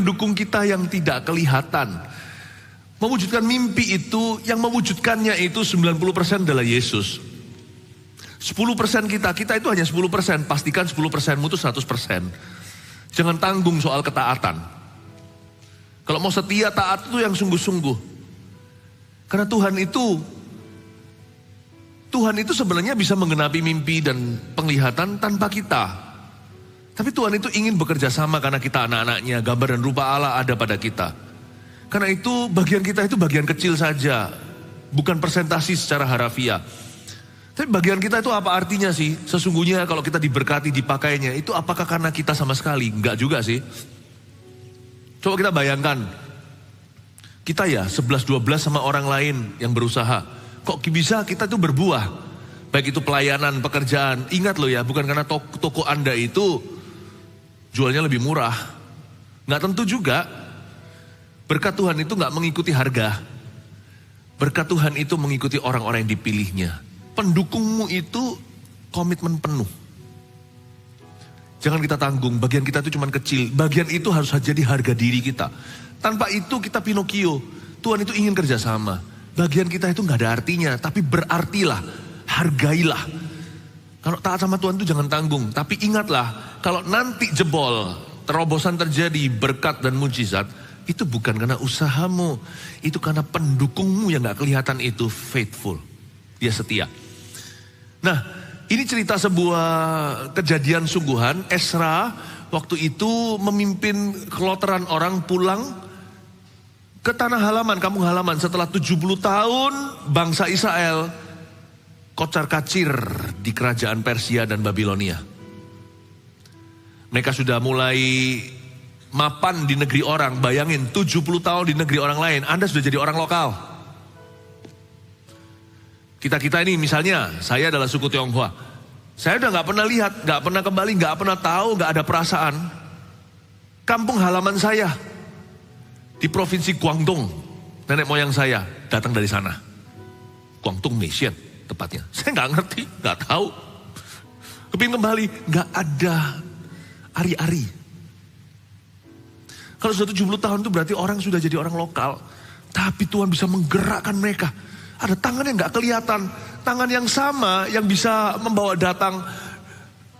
Dukung kita yang tidak kelihatan. Mewujudkan mimpi itu, yang mewujudkannya itu 90% adalah Yesus. 10% kita itu hanya 10%. Pastikan 10%mu itu 100%. Jangan tanggung soal ketaatan. Kalau mau setia taat itu yang sungguh-sungguh. Karena Tuhan itu sebenarnya bisa menggenapi mimpi dan penglihatan tanpa kita. Tapi Tuhan itu ingin bekerja sama karena kita anak-anaknya, gambar dan rupa Allah ada pada kita. Karena itu bagian kita itu bagian kecil saja, bukan presentasi secara harafiah. Tapi bagian kita itu apa artinya sih? Sesungguhnya kalau kita diberkati, dipakainya, itu apakah karena kita sama sekali? Enggak juga sih. Coba kita bayangkan, kita ya 11-12 sama orang lain yang berusaha. Kok bisa kita itu berbuah? Baik itu pelayanan, pekerjaan. Ingat loh ya, bukan karena toko Anda itu jualnya lebih murah. Nggak tentu juga. Berkat Tuhan itu nggak mengikuti harga. Berkat Tuhan itu mengikuti orang-orang yang dipilihnya. Pendukungmu itu komitmen penuh. Jangan kita tanggung, bagian kita itu cuma kecil. Bagian itu harus jadi harga diri kita. Tanpa itu kita Pinocchio. Tuhan itu ingin kerjasama. Bagian kita itu nggak ada artinya, tapi berartilah, hargailah. Kalau taat sama Tuhan itu jangan tanggung. Tapi ingatlah, kalau nanti jebol, terobosan terjadi, berkat dan mujizat, itu bukan karena usahamu, itu karena pendukungmu yang gak kelihatan itu faithful. Dia setia. Nah, ini cerita sebuah kejadian sungguhan. Ezra waktu itu memimpin keloteran orang pulang ke tanah halaman, kampung halaman. Setelah 70 tahun bangsa Israel kocar-kacir di kerajaan Persia dan Babilonia. Mereka sudah mulai mapan di negeri orang. Bayangin 70 tahun di negeri orang lain, Anda sudah jadi orang lokal. Kita ini misalnya, saya adalah suku Tionghoa. Saya udah gak pernah lihat, gak pernah kembali, gak pernah tahu, gak ada perasaan. Kampung halaman saya di provinsi Guangdong, nenek moyang saya datang dari sana. Guangdong Mission tepatnya. Saya gak ngerti, gak tahu. Kepingin kembali, gak ada ari-ari. Kalau sudah 70 tahun itu berarti orang sudah jadi orang lokal. Tapi Tuhan bisa menggerakkan mereka. Ada tangan yang gak kelihatan. Tangan yang sama yang bisa membawa datang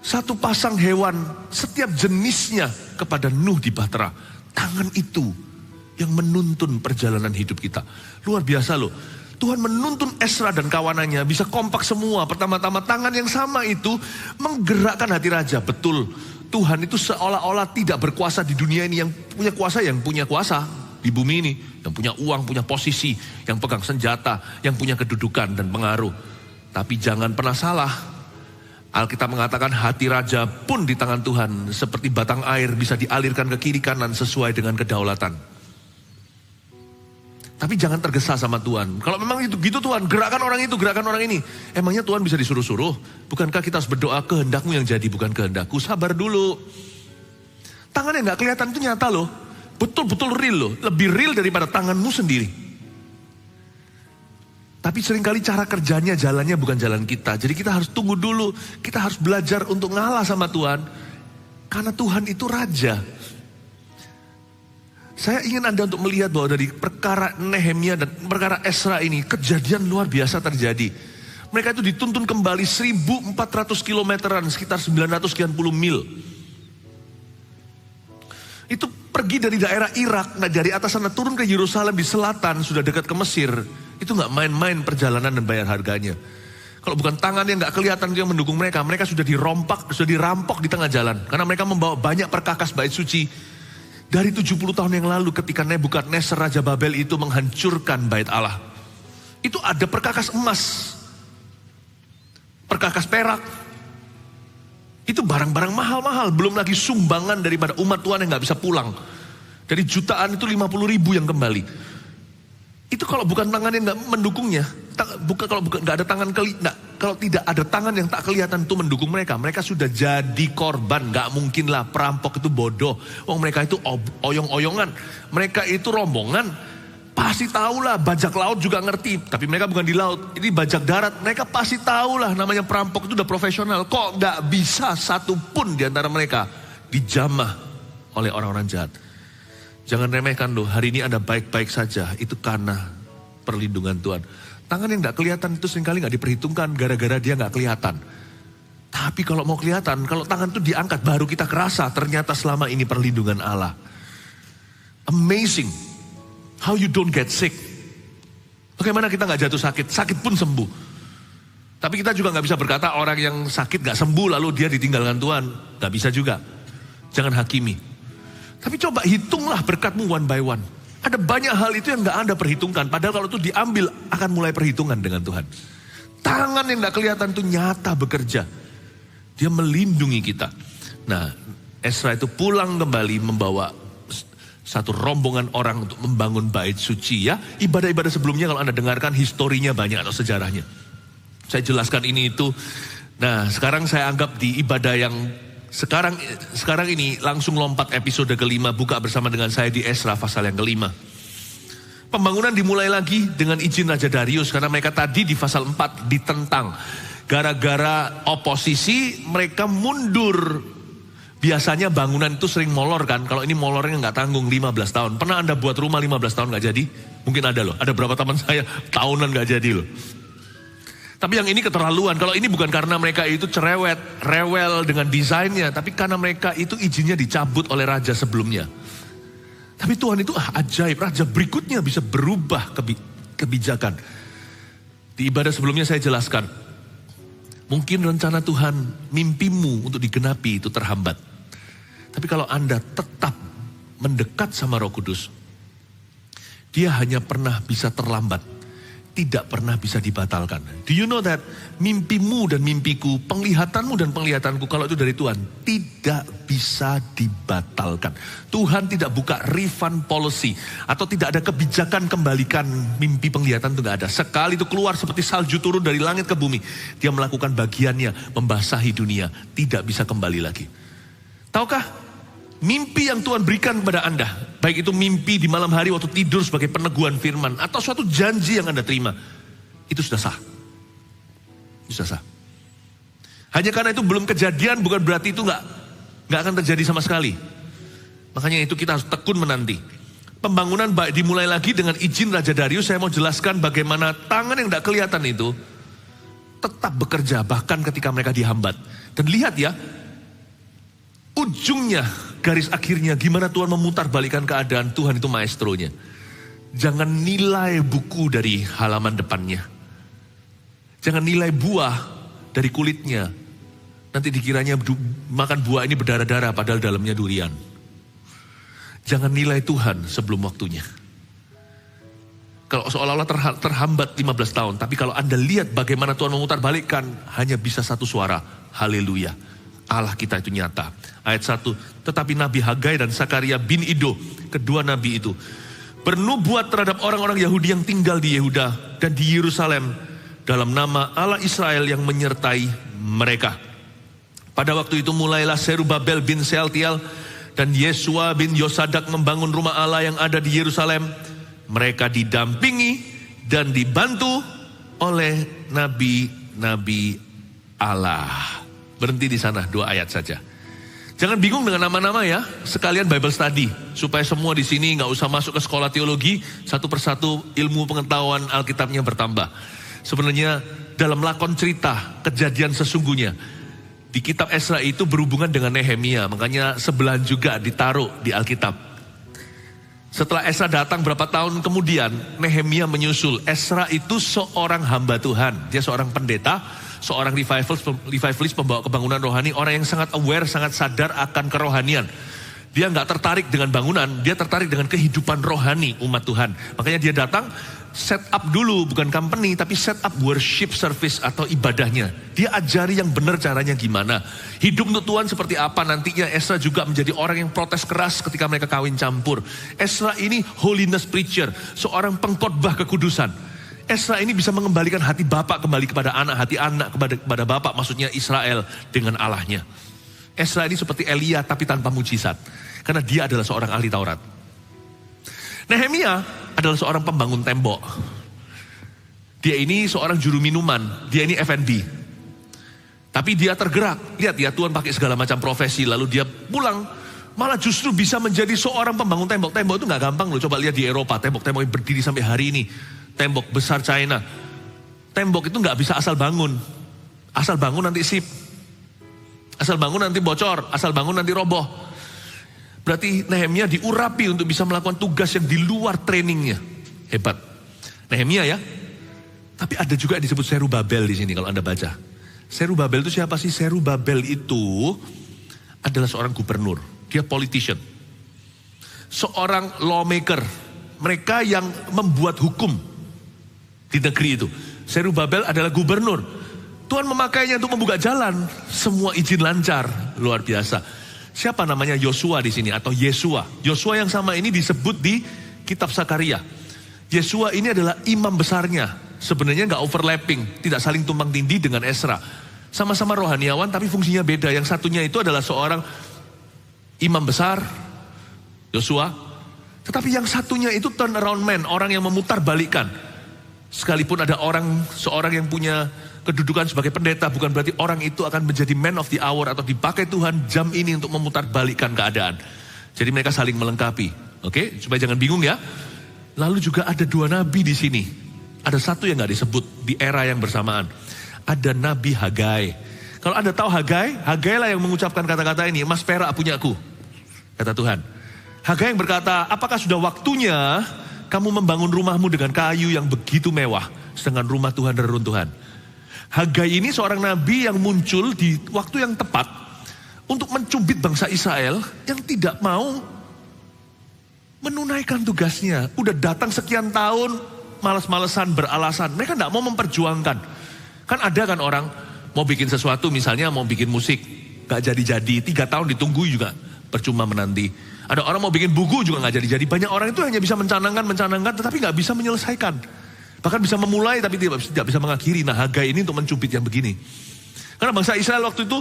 satu pasang hewan setiap jenisnya kepada Nuh di Bahtera. Tangan itu yang menuntun perjalanan hidup kita. Luar biasa loh. Tuhan menuntun Ezra dan kawanannya bisa kompak semua. Pertama-tama tangan yang sama itu menggerakkan hati raja. Betul. Tuhan itu seolah-olah tidak berkuasa di dunia ini. Yang punya kuasa di bumi ini. Yang punya uang, punya posisi, yang pegang senjata, yang punya kedudukan dan pengaruh. Tapi jangan pernah salah. Alkitab mengatakan hati raja pun di tangan Tuhan. Seperti batang air bisa dialirkan ke kiri kanan sesuai dengan kedaulatan. Tapi jangan tergesa sama Tuhan. Kalau memang itu gitu Tuhan, gerakan orang itu, gerakan orang ini. Emangnya Tuhan bisa disuruh-suruh? Bukankah kita harus berdoa kehendakmu yang jadi, bukan kehendakku? Sabar dulu. Tangan yang gak kelihatan itu nyata loh. Betul-betul real loh. Lebih real daripada tanganmu sendiri. Tapi seringkali cara kerjanya, jalannya bukan jalan kita. Jadi kita harus tunggu dulu. Kita harus belajar untuk ngalah sama Tuhan. Karena Tuhan itu Raja. Saya ingin Anda untuk melihat bahwa dari perkara Nehemia dan perkara Ezra ini, kejadian luar biasa terjadi. Mereka itu dituntun kembali 1.400 kilometeran, sekitar 900 sekian puluh mil. Itu pergi dari daerah Irak, nah dari atas sana turun ke Yerusalem di selatan, sudah dekat ke Mesir. Itu gak main-main perjalanan dan bayar harganya. Kalau bukan tangan yang gak kelihatan yang mendukung mereka, mereka sudah dirampok di tengah jalan. Karena mereka membawa banyak perkakas bait suci. Dari 70 tahun yang lalu ketika Nebukadnezar Raja Babel itu menghancurkan bait Allah. Itu ada perkakas emas. Perkakas perak. Itu barang-barang mahal-mahal. Belum lagi sumbangan daripada umat Tuhan yang gak bisa pulang. Dari jutaan itu 50.000 yang kembali. Itu kalau bukan tangan yang gak mendukungnya. Kalau gak ada tangan kalau tidak ada tangan yang tak kelihatan itu mendukung mereka. Mereka sudah jadi korban. Gak mungkin lah perampok itu bodoh. Wong mereka itu oyong-oyongan. Mereka itu rombongan. Pasti tahu lah, bajak laut juga ngerti. Tapi mereka bukan di laut, ini bajak darat. Mereka pasti tahu lah, namanya perampok itu udah profesional. Kok gak bisa satu pun di antara mereka dijamah oleh orang-orang jahat. Jangan remehkan loh, hari ini Anda baik-baik saja, itu karena perlindungan Tuhan. Tangan yang gak kelihatan itu seringkali gak diperhitungkan gara-gara dia gak kelihatan. Tapi kalau mau kelihatan, kalau tangan itu diangkat baru kita kerasa ternyata selama ini perlindungan Allah. Amazing how you don't get sick. Bagaimana kita gak jatuh sakit, sakit pun sembuh. Tapi kita juga gak bisa berkata orang yang sakit gak sembuh lalu dia ditinggalkan Tuhan. Gak bisa juga. Jangan hakimi. Tapi coba hitunglah berkatmu one by one. Ada banyak hal itu yang gak Anda perhitungkan. Padahal kalau itu diambil akan mulai perhitungan dengan Tuhan. Tangan yang gak kelihatan itu nyata bekerja. Dia melindungi kita. Nah, Ezra itu pulang kembali membawa satu rombongan orang untuk membangun bait suci ya. Ibadah-ibadah sebelumnya kalau Anda dengarkan historinya banyak atau sejarahnya. Saya jelaskan ini itu. Nah, sekarang saya anggap di ibadah yang sekarang ini langsung lompat episode kelima, buka bersama dengan saya di Ezra pasal yang kelima. Pembangunan dimulai lagi dengan izin Raja Darius karena mereka tadi di pasal 4 ditentang. Gara-gara oposisi mereka mundur. Biasanya bangunan itu sering molor kan, kalau ini molornya nggak tanggung 15 tahun. Pernah Anda buat rumah 15 tahun nggak jadi? Mungkin ada loh, ada berapa teman saya tahunan nggak jadi loh. Tapi yang ini keterlaluan. Kalau ini bukan karena mereka itu cerewet, rewel dengan desainnya, tapi karena mereka itu izinnya dicabut oleh raja sebelumnya. Tapi Tuhan itu ajaib, raja berikutnya bisa berubah kebijakan. Di ibadah sebelumnya saya jelaskan, mungkin rencana Tuhan, mimpimu untuk digenapi itu terhambat. Tapi kalau Anda tetap mendekat sama Roh Kudus, dia hanya pernah bisa terlambat. Tidak pernah bisa dibatalkan. Do you know that mimpimu dan mimpiku, penglihatanmu dan penglihatanku kalau itu dari Tuhan tidak bisa dibatalkan. Tuhan tidak buka refund policy atau tidak ada kebijakan kembalikan mimpi penglihatan itu gak ada. Sekali itu keluar seperti salju turun dari langit ke bumi, dia melakukan bagiannya membasahi dunia, tidak bisa kembali lagi. Tahukah? Mimpi yang Tuhan berikan kepada Anda, baik itu mimpi di malam hari waktu tidur sebagai peneguhan firman, atau suatu janji yang Anda terima, itu sudah sah. Itu sudah sah. Hanya karena itu belum kejadian, bukan berarti itu nggak akan terjadi sama sekali. Makanya itu kita harus tekun menanti. Pembangunan dimulai lagi dengan izin Raja Darius. Saya mau jelaskan bagaimana tangan yang tidak kelihatan itu tetap bekerja, bahkan ketika mereka dihambat. Dan lihat ya, ujungnya, garis akhirnya, gimana Tuhan memutarbalikkan keadaan. Tuhan itu maestronya. Jangan nilai buku dari halaman depannya. Jangan nilai buah dari kulitnya. Nanti dikiranya makan buah ini berdarah-darah padahal dalamnya durian. Jangan nilai Tuhan sebelum waktunya. Kalau seolah-olah terhambat 15 tahun. Tapi kalau Anda lihat bagaimana Tuhan memutarbalikkan, hanya bisa satu suara. Haleluya. Allah kita itu nyata. Ayat 1, tetapi Nabi Hagai dan Sakaria bin Ido, kedua nabi itu, bernubuat terhadap orang-orang Yahudi yang tinggal di Yehuda dan di Yerusalem dalam nama Allah Israel yang menyertai mereka. Pada waktu itu mulailah Serubabel bin Sealtiel dan Yesua bin Yosadak membangun rumah Allah yang ada di Yerusalem. Mereka didampingi dan dibantu oleh nabi-nabi Allah. Berhenti di sana, 2 ayat saja. Jangan bingung dengan nama-nama ya, sekalian Bible study. Supaya semua di sini gak usah masuk ke sekolah teologi, satu persatu ilmu pengetahuan Alkitabnya bertambah. Sebenarnya dalam lakon cerita, kejadian sesungguhnya, di kitab Ezra itu berhubungan dengan Nehemia. Makanya sebelahan juga ditaruh di Alkitab. Setelah Ezra datang berapa tahun kemudian, Nehemia menyusul. Ezra itu seorang hamba Tuhan, dia seorang pendeta, seorang revivalist pembawa kebangunan rohani, orang yang sangat aware, sangat sadar akan kerohanian. Dia nggak tertarik dengan bangunan, dia tertarik dengan kehidupan rohani umat Tuhan. Makanya dia datang, set up dulu, bukan company, tapi set up worship service atau ibadahnya. Dia ajari yang benar caranya gimana. Hidup untuk Tuhan seperti apa nantinya. Ezra juga menjadi orang yang protes keras ketika mereka kawin campur. Ezra ini holiness preacher, seorang pengkhotbah kekudusan. Ezra ini bisa mengembalikan hati bapak kembali kepada anak, hati anak kepada bapak, maksudnya Israel dengan Allahnya. Ezra ini seperti Elia tapi tanpa mujizat, karena dia adalah seorang ahli Taurat. Nehemia adalah seorang pembangun tembok. Dia ini seorang juru minuman, dia ini F&B. Tapi dia tergerak, lihat ya Tuhan pakai segala macam profesi, lalu dia pulang Malah justru bisa menjadi seorang pembangun tembok. Tembok itu gak gampang loh. Coba lihat di Eropa, tembok-tembok yang berdiri sampai hari ini. Tembok besar China. Tembok itu gak bisa asal bangun. Asal bangun nanti sip. Asal bangun nanti bocor. Asal bangun nanti roboh. Berarti Nehemia diurapi untuk bisa melakukan tugas yang di luar trainingnya. Hebat. Nehemia ya. Tapi ada juga yang disebut Serubabel di sini kalau Anda baca. Serubabel itu siapa sih? Serubabel itu adalah seorang gubernur. Dia politician. Seorang lawmaker. Mereka yang membuat hukum di negeri itu. Serubabel adalah gubernur. Tuhan memakainya untuk membuka jalan. Semua izin lancar. Luar biasa. Siapa namanya? Yosua di sini atau Yesua. Yosua yang sama ini disebut di kitab Sakaria. Yesua ini adalah imam besarnya. Sebenarnya nggak overlapping, tidak saling tumpang tindih dengan Esra. Sama-sama rohaniawan tapi fungsinya beda. Yang satunya itu adalah seorang imam besar, Yosua. Tetapi yang satunya itu turnaround man, orang yang memutar balikan. Sekalipun ada seorang yang punya kedudukan sebagai pendeta, bukan berarti orang itu akan menjadi man of the hour atau dipakai Tuhan jam ini untuk memutar balikan keadaan. Jadi mereka saling melengkapi. Oke, supaya jangan bingung ya. Lalu juga ada 2 nabi di sini. Ada satu yang gak disebut di era yang bersamaan. Ada Nabi Hagai. Kalau Anda tahu Hagai, Hagai lah yang mengucapkan kata-kata ini, emas perak punyaku, kata Tuhan. Hagai yang berkata, apakah sudah waktunya kamu membangun rumahmu dengan kayu yang begitu mewah, sedangkan rumah Tuhan reruntuhan. Hagai ini seorang nabi yang muncul di waktu yang tepat untuk mencubit bangsa Israel yang tidak mau menunaikan tugasnya. Udah datang sekian tahun, malas-malesan, beralasan. Mereka tidak mau memperjuangkan. Kan ada kan orang mau bikin sesuatu, misalnya mau bikin musik, gak jadi-jadi, 3 tahun ditunggu juga percuma menanti. Ada orang mau bikin buku juga gak jadi-jadi. Banyak orang itu hanya bisa mencanangkan, tetapi gak bisa menyelesaikan. Bahkan bisa memulai tapi tidak bisa mengakhiri. Nah, Hagai ini untuk mencubit yang begini. Karena bangsa Israel waktu itu,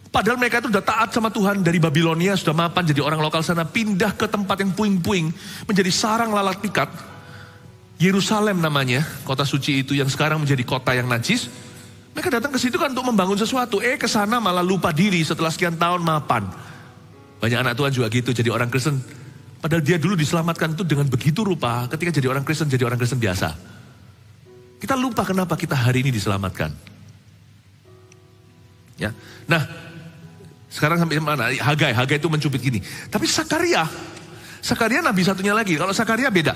padahal mereka itu sudah taat sama Tuhan dari Babilonia, sudah mapan jadi orang lokal sana, pindah ke tempat yang puing-puing, menjadi sarang lalat pikat. Yerusalem namanya, kota suci itu yang sekarang menjadi kota yang najis. Mereka datang ke situ kan untuk membangun sesuatu. Ke sana malah lupa diri setelah sekian tahun mapan. Banyak anak Tuhan juga gitu, jadi orang Kristen. Padahal dia dulu diselamatkan itu dengan begitu rupa, ketika jadi orang Kristen biasa. Kita lupa kenapa kita hari ini diselamatkan. Ya, nah sekarang sampai mana? Hagai itu mencubit gini. Tapi Sakaria nabi satunya lagi. Kalau Sakaria beda.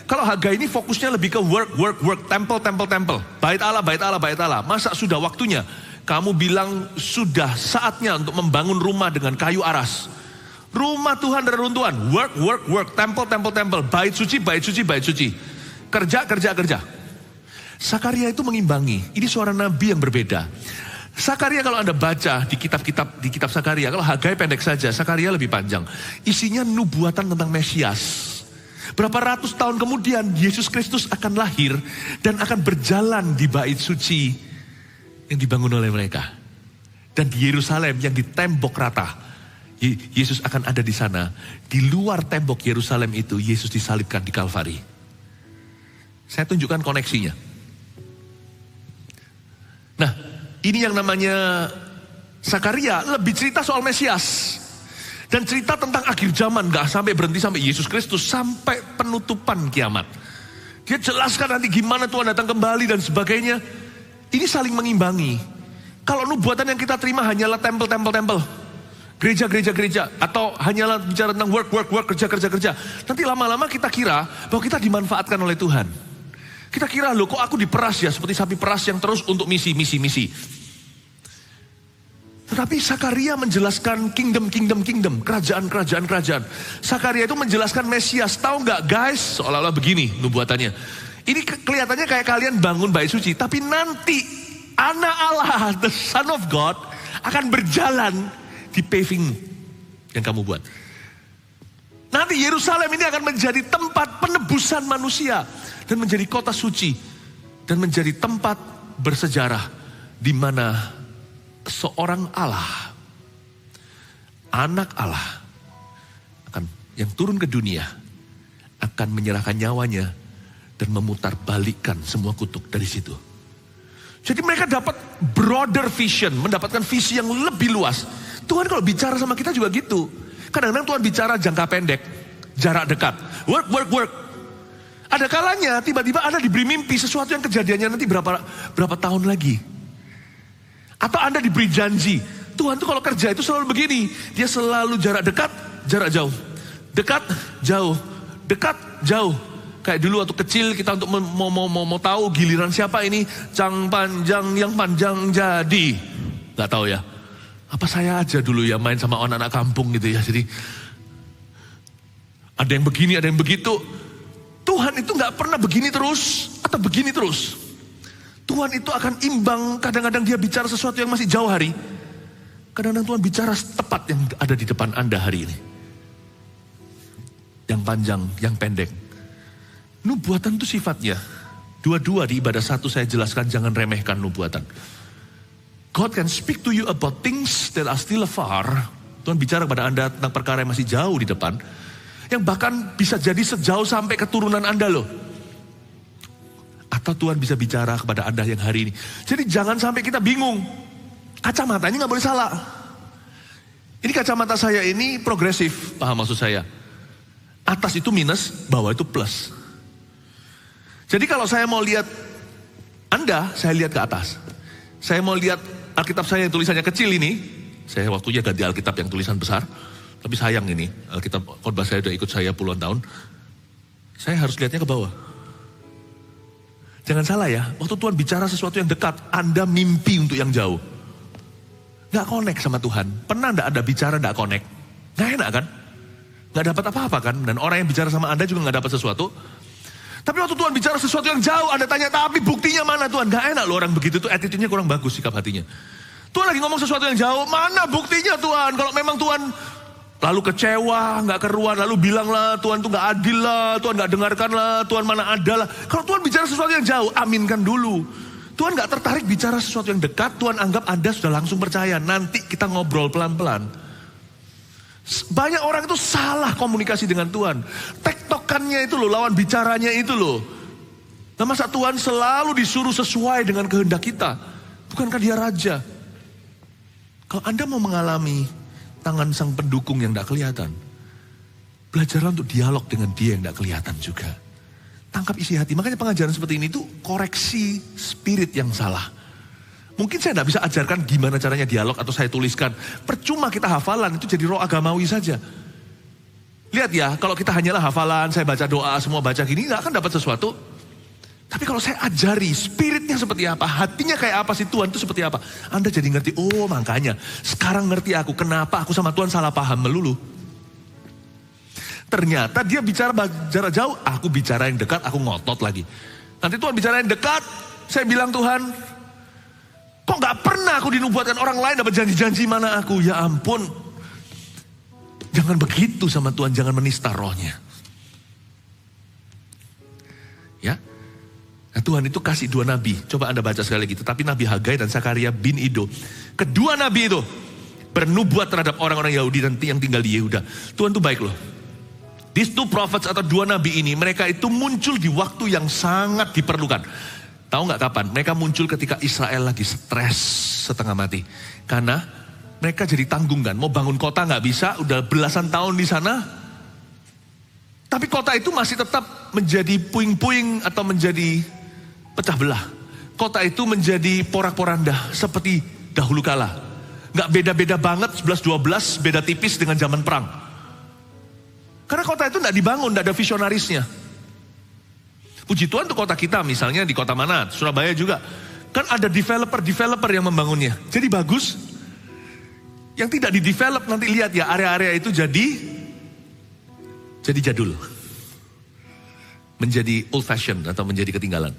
Kalau Hagai ini fokusnya lebih ke work, temple. Bait Allah. Masa sudah waktunya? Kamu bilang sudah saatnya untuk membangun rumah dengan kayu aras. Rumah Tuhan reruntuhan. Work, temple. Bait suci. Kerja. Sakaria itu mengimbangi. Ini suara nabi yang berbeda. Sakaria kalau Anda baca di kitab Sakaria, kalau Hagai pendek saja, Sakaria lebih panjang. Isinya nubuatan tentang Mesias. Berapa ratus tahun kemudian Yesus Kristus akan lahir dan akan berjalan di bait suci yang dibangun oleh mereka. Dan di Yerusalem yang ditembok rata. Yesus akan ada di sana. Di luar tembok Yerusalem itu Yesus disalibkan di Kalvari. Saya tunjukkan koneksinya. Nah, ini yang namanya Sakaria lebih cerita soal Mesias. Dan cerita tentang akhir zaman, gak sampai berhenti sampai Yesus Kristus, sampai penutupan kiamat. Dia jelaskan nanti gimana Tuhan datang kembali dan sebagainya. Ini saling mengimbangi. Kalau nubuatan yang kita terima hanyalah tempel. Gereja. Atau hanyalah bicara tentang work, kerja. Nanti lama-lama kita kira bahwa kita dimanfaatkan oleh Tuhan. Kita kira loh kok aku diperas ya, seperti sapi peras yang terus untuk misi. Tetapi Sakaria menjelaskan kingdom, kerajaan. Sakaria itu menjelaskan Mesias. Tahu nggak guys, seolah-olah begini nubuatannya. Ini kelihatannya kayak kalian bangun bait suci, tapi nanti anak Allah, the Son of God, akan berjalan di paving yang kamu buat. Nanti Yerusalem ini akan menjadi tempat penebusan manusia dan menjadi kota suci dan menjadi tempat bersejarah di mana seorang Allah, anak Allah yang turun ke dunia akan menyerahkan nyawanya dan memutar balikkan semua kutuk dari situ. Jadi mereka dapat broader vision, mendapatkan visi yang lebih luas. Tuhan kalau bicara sama kita juga gitu. Kadang-kadang Tuhan bicara jangka pendek, jarak dekat. Work, work, work. Ada kalanya tiba-tiba Anda diberi mimpi sesuatu yang kejadiannya nanti berapa tahun lagi. Atau Anda diberi janji. Tuhan tuh kalau kerja itu selalu begini. Dia selalu jarak dekat, jarak jauh. Dekat, jauh. Dekat, jauh. Kayak dulu waktu kecil kita untuk mau tahu giliran siapa ini. Cang panjang yang panjang jadi. Gak tahu ya. Apa saya aja dulu ya main sama anak-anak kampung gitu ya. Jadi ada yang begini, ada yang begitu. Tuhan itu gak pernah begini terus atau begini terus. Tuhan itu akan imbang. Kadang-kadang dia bicara sesuatu yang masih jauh hari. Kadang-kadang Tuhan bicara tepat yang ada di depan Anda hari ini. Yang panjang, yang pendek. Nubuatan itu sifatnya. Dua-dua di ibadah satu saya jelaskan, jangan remehkan nubuatan. God can speak to you about things that are still afar. Tuhan bicara kepada Anda tentang perkara yang masih jauh di depan. Yang bahkan bisa jadi sejauh sampai keturunan Anda loh. Atau Tuhan bisa bicara kepada Anda yang hari ini. Jadi jangan sampai kita bingung. Kacamata ini gak boleh salah. Ini kacamata saya ini progresif, paham maksud saya. Atas itu minus, bawah itu plus. Jadi kalau saya mau lihat Anda, saya lihat ke atas. Saya mau lihat Alkitab saya yang tulisannya kecil ini. Saya waktunya ganti Alkitab yang tulisan besar. Tapi sayang ini, Alkitab khotbah saya udah ikut saya puluhan tahun. Saya harus lihatnya ke bawah. Jangan salah ya, waktu Tuhan bicara sesuatu yang dekat, Anda mimpi untuk yang jauh. Gak connect sama Tuhan. Pernah gak Anda bicara gak connect? Gak enak kan? Gak dapat apa-apa kan? Dan orang yang bicara sama Anda juga gak dapat sesuatu. Tapi waktu Tuhan bicara sesuatu yang jauh, Anda tanya, tapi buktinya mana Tuhan? Gak enak loh orang begitu tuh, attitude-nya kurang bagus sikap hatinya. Tuhan lagi ngomong sesuatu yang jauh, mana buktinya Tuhan? Kalau memang Tuhan lalu kecewa, gak keruan, lalu bilang lah, Tuhan tuh gak adil lah, Tuhan gak dengarkan lah, Tuhan mana ada lah. Kalau Tuhan bicara sesuatu yang jauh, aminkan dulu. Tuhan gak tertarik bicara sesuatu yang dekat, Tuhan anggap Anda sudah langsung percaya. Nanti kita ngobrol pelan-pelan. Banyak orang itu salah komunikasi dengan Tuhan. Tektokannya itu loh, lawan bicaranya itu loh. Nah masa Tuhan selalu disuruh sesuai dengan kehendak kita? Bukankah dia raja? Kalau Anda mau mengalami tangan sang pendukung yang tidak kelihatan, belajarlah untuk dialog dengan dia yang tidak kelihatan juga. Tangkap isi hati. Makanya pengajaran seperti ini tuh koreksi spirit yang salah. Mungkin saya tidak bisa ajarkan gimana caranya dialog atau saya tuliskan. Percuma kita hafalan, itu jadi roh agamawi saja. Lihat ya, kalau kita hanyalah hafalan, saya baca doa, semua baca gini, nggak akan dapat sesuatu. Tapi kalau saya ajari spiritnya seperti apa, hatinya kayak apa sih Tuhan itu seperti apa. Anda jadi ngerti, oh makanya sekarang ngerti aku kenapa aku sama Tuhan salah paham melulu. Ternyata dia bicara jarak jauh, aku bicara yang dekat, aku ngotot lagi. Nanti Tuhan bicara yang dekat, saya bilang Tuhan, kok gak pernah aku dinubuatkan orang lain dapat janji-janji mana aku? Ya ampun. Jangan begitu sama Tuhan, jangan menista rohnya. Ya. Nah, Tuhan itu kasih dua nabi. Coba Anda baca sekali lagi. Tetapi Nabi Hagai dan Zakaria bin Ido. Kedua nabi itu bernubuat terhadap orang-orang Yahudi dan yang tinggal di Yehuda. Tuhan itu baik loh. These two prophets atau dua nabi ini, mereka itu muncul di waktu yang sangat diperlukan. Tahu nggak kapan? Mereka muncul ketika Israel lagi stres setengah mati. Karena mereka jadi tanggung kan. Mau bangun kota nggak bisa, udah belasan tahun di sana. Tapi kota itu masih tetap menjadi puing-puing atau menjadi pecah belah. Kota itu menjadi porak-poranda seperti dahulu kala. Nggak beda-beda banget, 11-12 beda tipis dengan zaman perang. Karena kota itu nggak dibangun, nggak ada visionarisnya. Puji Tuhan tuh kota kita misalnya di kota mana, Surabaya juga. Kan ada developer yang membangunnya. Jadi bagus. Yang tidak di-develop nanti lihat ya area-area itu jadi jadul. Menjadi old fashion atau menjadi ketinggalan.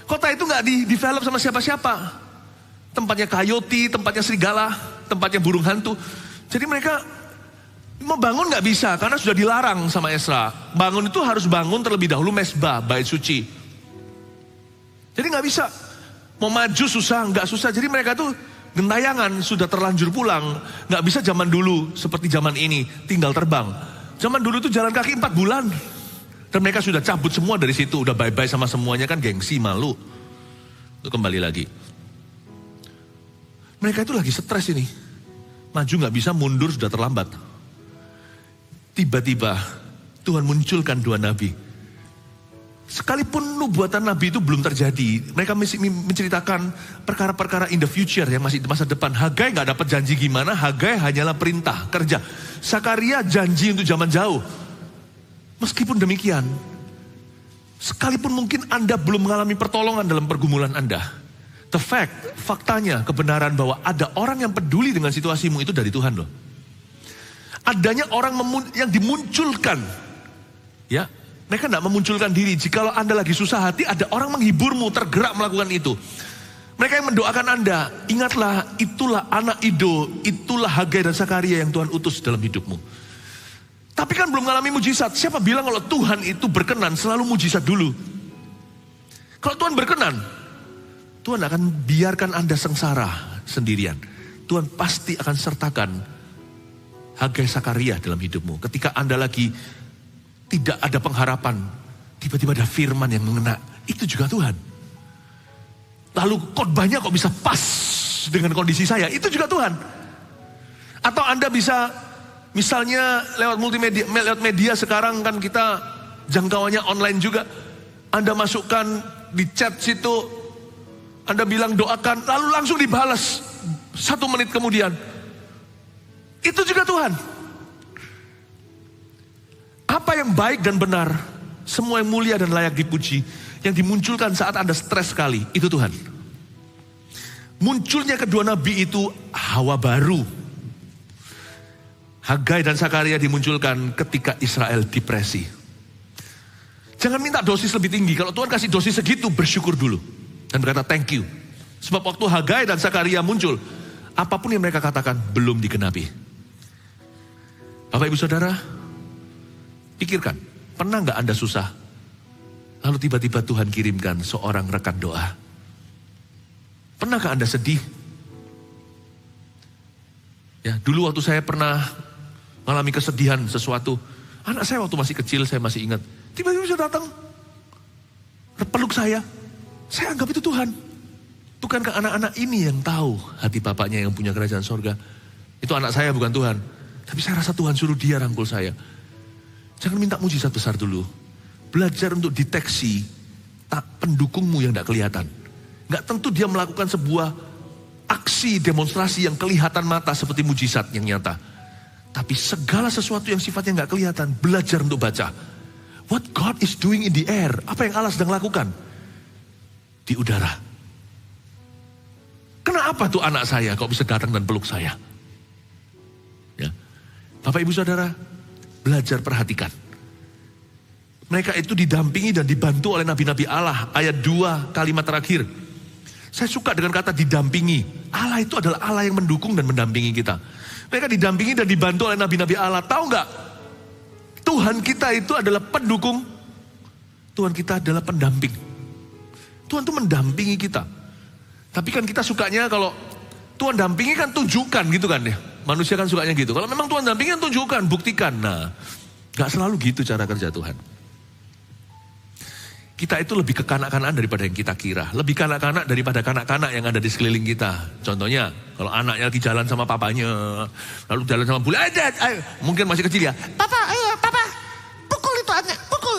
Kota itu nggak di-develop sama siapa-siapa. Tempatnya coyote, tempatnya serigala, tempatnya burung hantu. Jadi mereka mau bangun nggak bisa karena sudah dilarang sama Esra. Bangun itu harus bangun terlebih dahulu mesbah, bait suci. Jadi nggak bisa. Mau maju susah, nggak susah. Jadi mereka tuh gentayangan sudah terlanjur pulang. Nggak bisa zaman dulu seperti zaman ini tinggal terbang. Zaman dulu tuh jalan kaki 4 bulan. Dan mereka sudah cabut semua dari situ, udah bye-bye sama semuanya kan gengsi, malu. Itu kembali lagi. Mereka itu lagi stres ini. Maju nggak bisa, mundur sudah terlambat. tiba-tiba Tuhan munculkan 2 nabi. Sekalipun nubuatan nabi itu belum terjadi, mereka menceritakan perkara-perkara in the future yang masih di masa depan. Hagai gak dapat janji gimana, Hagai hanyalah perintah, kerja. Sakaria janji untuk zaman jauh. Meskipun demikian, sekalipun mungkin Anda belum mengalami pertolongan dalam pergumulan Anda, faktanya, kebenaran bahwa ada orang yang peduli dengan situasimu itu dari Tuhan loh. Adanya orang yang dimunculkan, ya. Mereka tidak memunculkan diri. Jikalau Anda lagi susah hati, ada orang menghiburmu, tergerak melakukan itu. Mereka yang mendoakan Anda, ingatlah, itulah anak Ido, itulah Hagai dan Sakaria yang Tuhan utus dalam hidupmu. Tapi kan belum mengalami mujizat. Siapa bilang kalau Tuhan itu berkenan selalu mujizat dulu? Kalau Tuhan berkenan, Tuhan akan biarkan Anda sengsara sendirian. Tuhan pasti akan sertakan Hagai Sakaria dalam hidupmu. Ketika Anda lagi tidak ada pengharapan, tiba-tiba ada firman yang mengena, itu juga Tuhan. Lalu khotbahnya kok bisa pas dengan kondisi saya, itu juga Tuhan. Atau Anda bisa, misalnya lewat multimedia, lewat media sekarang kan kita jangkauannya online juga. Anda masukkan di chat situ, Anda bilang doakan, lalu langsung dibalas 1 menit kemudian. Itu juga Tuhan. Apa yang baik dan benar, semua yang mulia dan layak dipuji, yang dimunculkan saat Anda stres sekali, itu Tuhan. Munculnya kedua nabi itu hawa baru. Hagai dan Sakaria dimunculkan ketika Israel depresi. Jangan minta dosis lebih tinggi. Kalau Tuhan kasih dosis segitu, bersyukur dulu. Dan berkata thank you. Sebab waktu Hagai dan Sakaria muncul, apapun yang mereka katakan belum digenapi. Bapak Ibu Saudara, pikirkan, pernah gak Anda susah? Lalu tiba-tiba Tuhan kirimkan seorang rekan doa. Pernahkah Anda sedih? Ya, dulu waktu saya pernah mengalami kesedihan sesuatu. Anak saya waktu masih kecil, saya masih ingat. Tiba-tiba bisa datang, peluk saya. Saya anggap itu Tuhan. Bukankah anak-anak ini yang tahu hati bapaknya yang punya kerajaan sorga? Itu anak saya bukan Tuhan. Tapi saya rasa Tuhan suruh dia rangkul saya. Jangan minta mujizat besar dulu. Belajar untuk deteksi pendukungmu yang tidak kelihatan. Gak tentu dia melakukan sebuah aksi demonstrasi yang kelihatan mata seperti mujizat yang nyata. Tapi segala sesuatu yang sifatnya gak kelihatan, belajar untuk baca. What God is doing in the air. Apa yang Allah sedang lakukan? Di udara. Kenapa tuh anak saya kok bisa datang dan peluk saya? Ya. Bapak Ibu Saudara, belajar perhatikan. Mereka itu didampingi dan dibantu oleh nabi-nabi Allah. Ayat 2 kalimat terakhir. Saya suka dengan kata didampingi. Allah itu adalah Allah yang mendukung dan mendampingi kita. Mereka didampingi dan dibantu oleh nabi-nabi Allah. Tahu nggak? Tuhan kita itu adalah pendukung. Tuhan kita adalah pendamping. Tuhan itu mendampingi kita. Tapi kan kita sukanya kalau Tuhan dampingi kan tunjukkan gitu kan ya. Manusia kan sukanya gitu. Kalau memang Tuhan dampingi kan tunjukkan, buktikan. Nah, gak selalu gitu cara kerja Tuhan. Kita itu lebih kekanak-kanakan daripada yang kita kira. Lebih kanak-kanak daripada kanak-kanak yang ada di sekeliling kita. Contohnya, kalau anaknya lagi jalan sama papanya, lalu jalan sama bule, ayo, mungkin masih kecil ya. Papa, ayo, papa, pukul itu anak, pukul.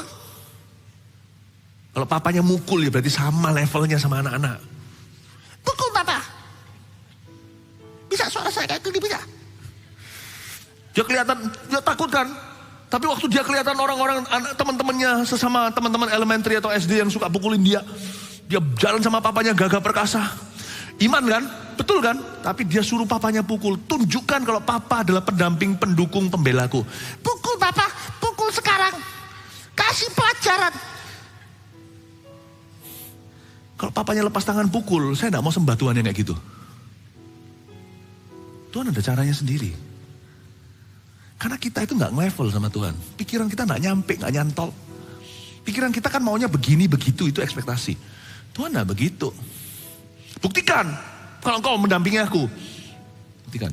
Kalau papanya mukul ya berarti sama levelnya sama anak-anak. Pukul papa. Bisa suara saya kayak gini, bisa. Dia kelihatan, dia takut kan. Tapi waktu dia kelihatan orang-orang, teman-temannya, sesama teman-teman elementary atau SD yang suka pukulin dia. Dia jalan sama papanya gagah perkasa. Iman kan? Betul kan? Tapi dia suruh papanya pukul. Tunjukkan kalau papa adalah pendamping, pendukung, pembelaku. Pukul papa, pukul sekarang. Kasih pelajaran. Kalau papanya lepas tangan pukul, saya tidak mau sembah Tuhan yang kayak gitu. Tuhan ada caranya sendiri. Karena kita itu gak nge-level sama Tuhan. Pikiran kita gak nyampe, gak nyantol. Pikiran kita kan maunya begini, begitu, itu ekspektasi. Tuhan gak begitu. Buktikan, kalau engkau mendampingi aku. Buktikan.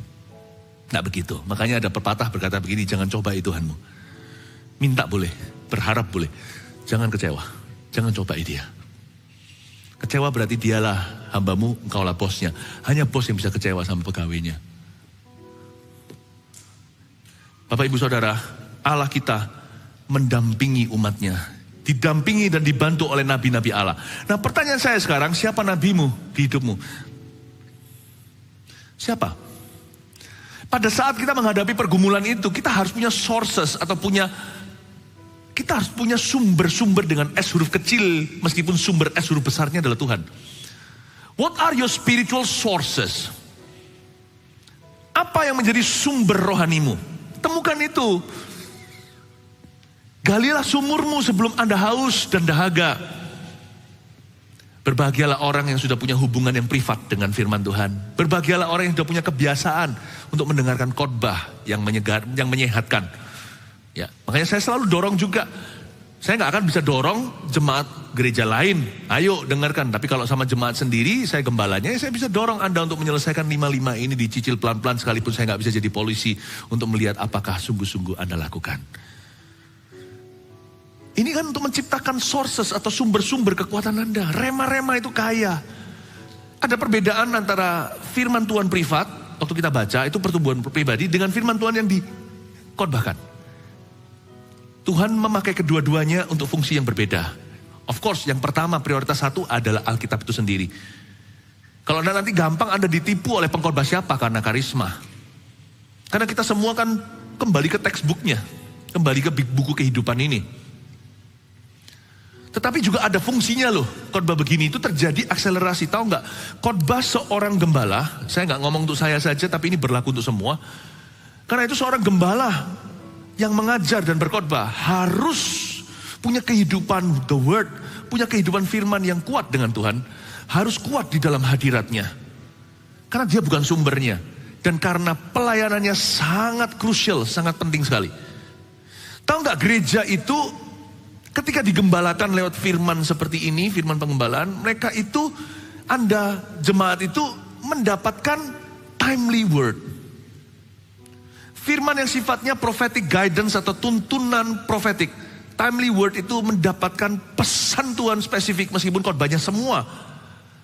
Gak begitu. Makanya ada pepatah berkata begini, jangan cobai Tuhanmu. Minta boleh, berharap boleh. Jangan kecewa, jangan cobai dia. Kecewa berarti dialah hambamu, engkaulah bosnya. Hanya bos yang bisa kecewa sama pegawainya. Bapak Ibu Saudara, Allah kita mendampingi umatnya. Didampingi dan dibantu oleh nabi-nabi Allah. Nah pertanyaan saya sekarang, siapa nabimu di hidupmu? Siapa? Pada saat kita menghadapi pergumulan itu, kita harus punya sources atau kita harus punya sumber-sumber dengan S huruf kecil, meskipun sumber S huruf besarnya adalah Tuhan. What are your spiritual sources? Apa yang menjadi sumber rohanimu? Temukan itu. Galilah sumurmu sebelum Anda haus dan dahaga. Berbahagialah orang yang sudah punya hubungan yang privat dengan firman Tuhan. Berbahagialah orang yang sudah punya kebiasaan untuk mendengarkan khotbah yang menyehatkan. Ya, makanya saya selalu dorong juga. Saya nggak akan bisa dorong jemaat gereja lain. Ayo dengarkan. Tapi kalau sama jemaat sendiri, saya gembalanya, saya bisa dorong Anda untuk menyelesaikan 5-5 ini, dicicil pelan-pelan sekalipun saya nggak bisa jadi polisi untuk melihat apakah sungguh-sungguh Anda lakukan. Ini kan untuk menciptakan sources atau sumber-sumber kekuatan Anda. Rema-rema itu kaya. Ada perbedaan antara firman Tuhan privat, waktu kita baca, itu pertumbuhan pribadi, dengan firman Tuhan yang dikhotbahkan. Tuhan memakai kedua-duanya untuk fungsi yang berbeda. Of course, yang pertama, prioritas satu adalah Alkitab itu sendiri. Kalau Anda nanti gampang Anda ditipu oleh pengkhotbah siapa? Karena karisma. Karena kita semua kan kembali ke textbooknya. Kembali ke buku kehidupan ini. Tetapi juga ada fungsinya loh. Khotbah begini itu terjadi akselerasi. Tahu nggak? Khotbah seorang gembala, saya nggak ngomong untuk saya saja, tapi ini berlaku untuk semua. Karena itu seorang gembala yang mengajar dan berkhotbah harus punya kehidupan the word, punya kehidupan firman yang kuat dengan Tuhan, harus kuat di dalam hadiratnya. Karena dia bukan sumbernya. Dan karena pelayanannya sangat krusial, sangat penting sekali. Tahu nggak, gereja itu ketika digembalakan lewat firman seperti ini, firman pengembalaan, mereka itu, Anda jemaat itu mendapatkan timely word. Firman yang sifatnya prophetic guidance atau tuntunan prophetic. Timely word itu mendapatkan pesan Tuhan spesifik meskipun khotbahnya semua.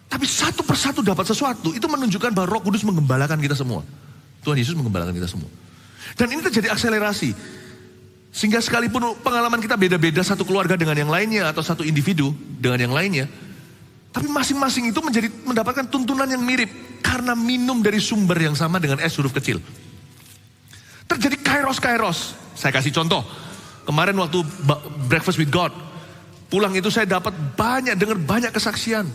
Tapi satu persatu dapat sesuatu, itu menunjukkan bahwa Roh Kudus menggembalakan kita semua. Tuhan Yesus menggembalakan kita semua. Dan ini terjadi akselerasi. Sehingga sekalipun pengalaman kita beda-beda, satu keluarga dengan yang lainnya atau satu individu dengan yang lainnya, tapi masing-masing itu mendapatkan tuntunan yang mirip karena minum dari sumber yang sama dengan S huruf kecil. Terjadi kairos. Saya kasih contoh. Kemarin waktu breakfast with God, pulang itu saya dapat dengar banyak kesaksian.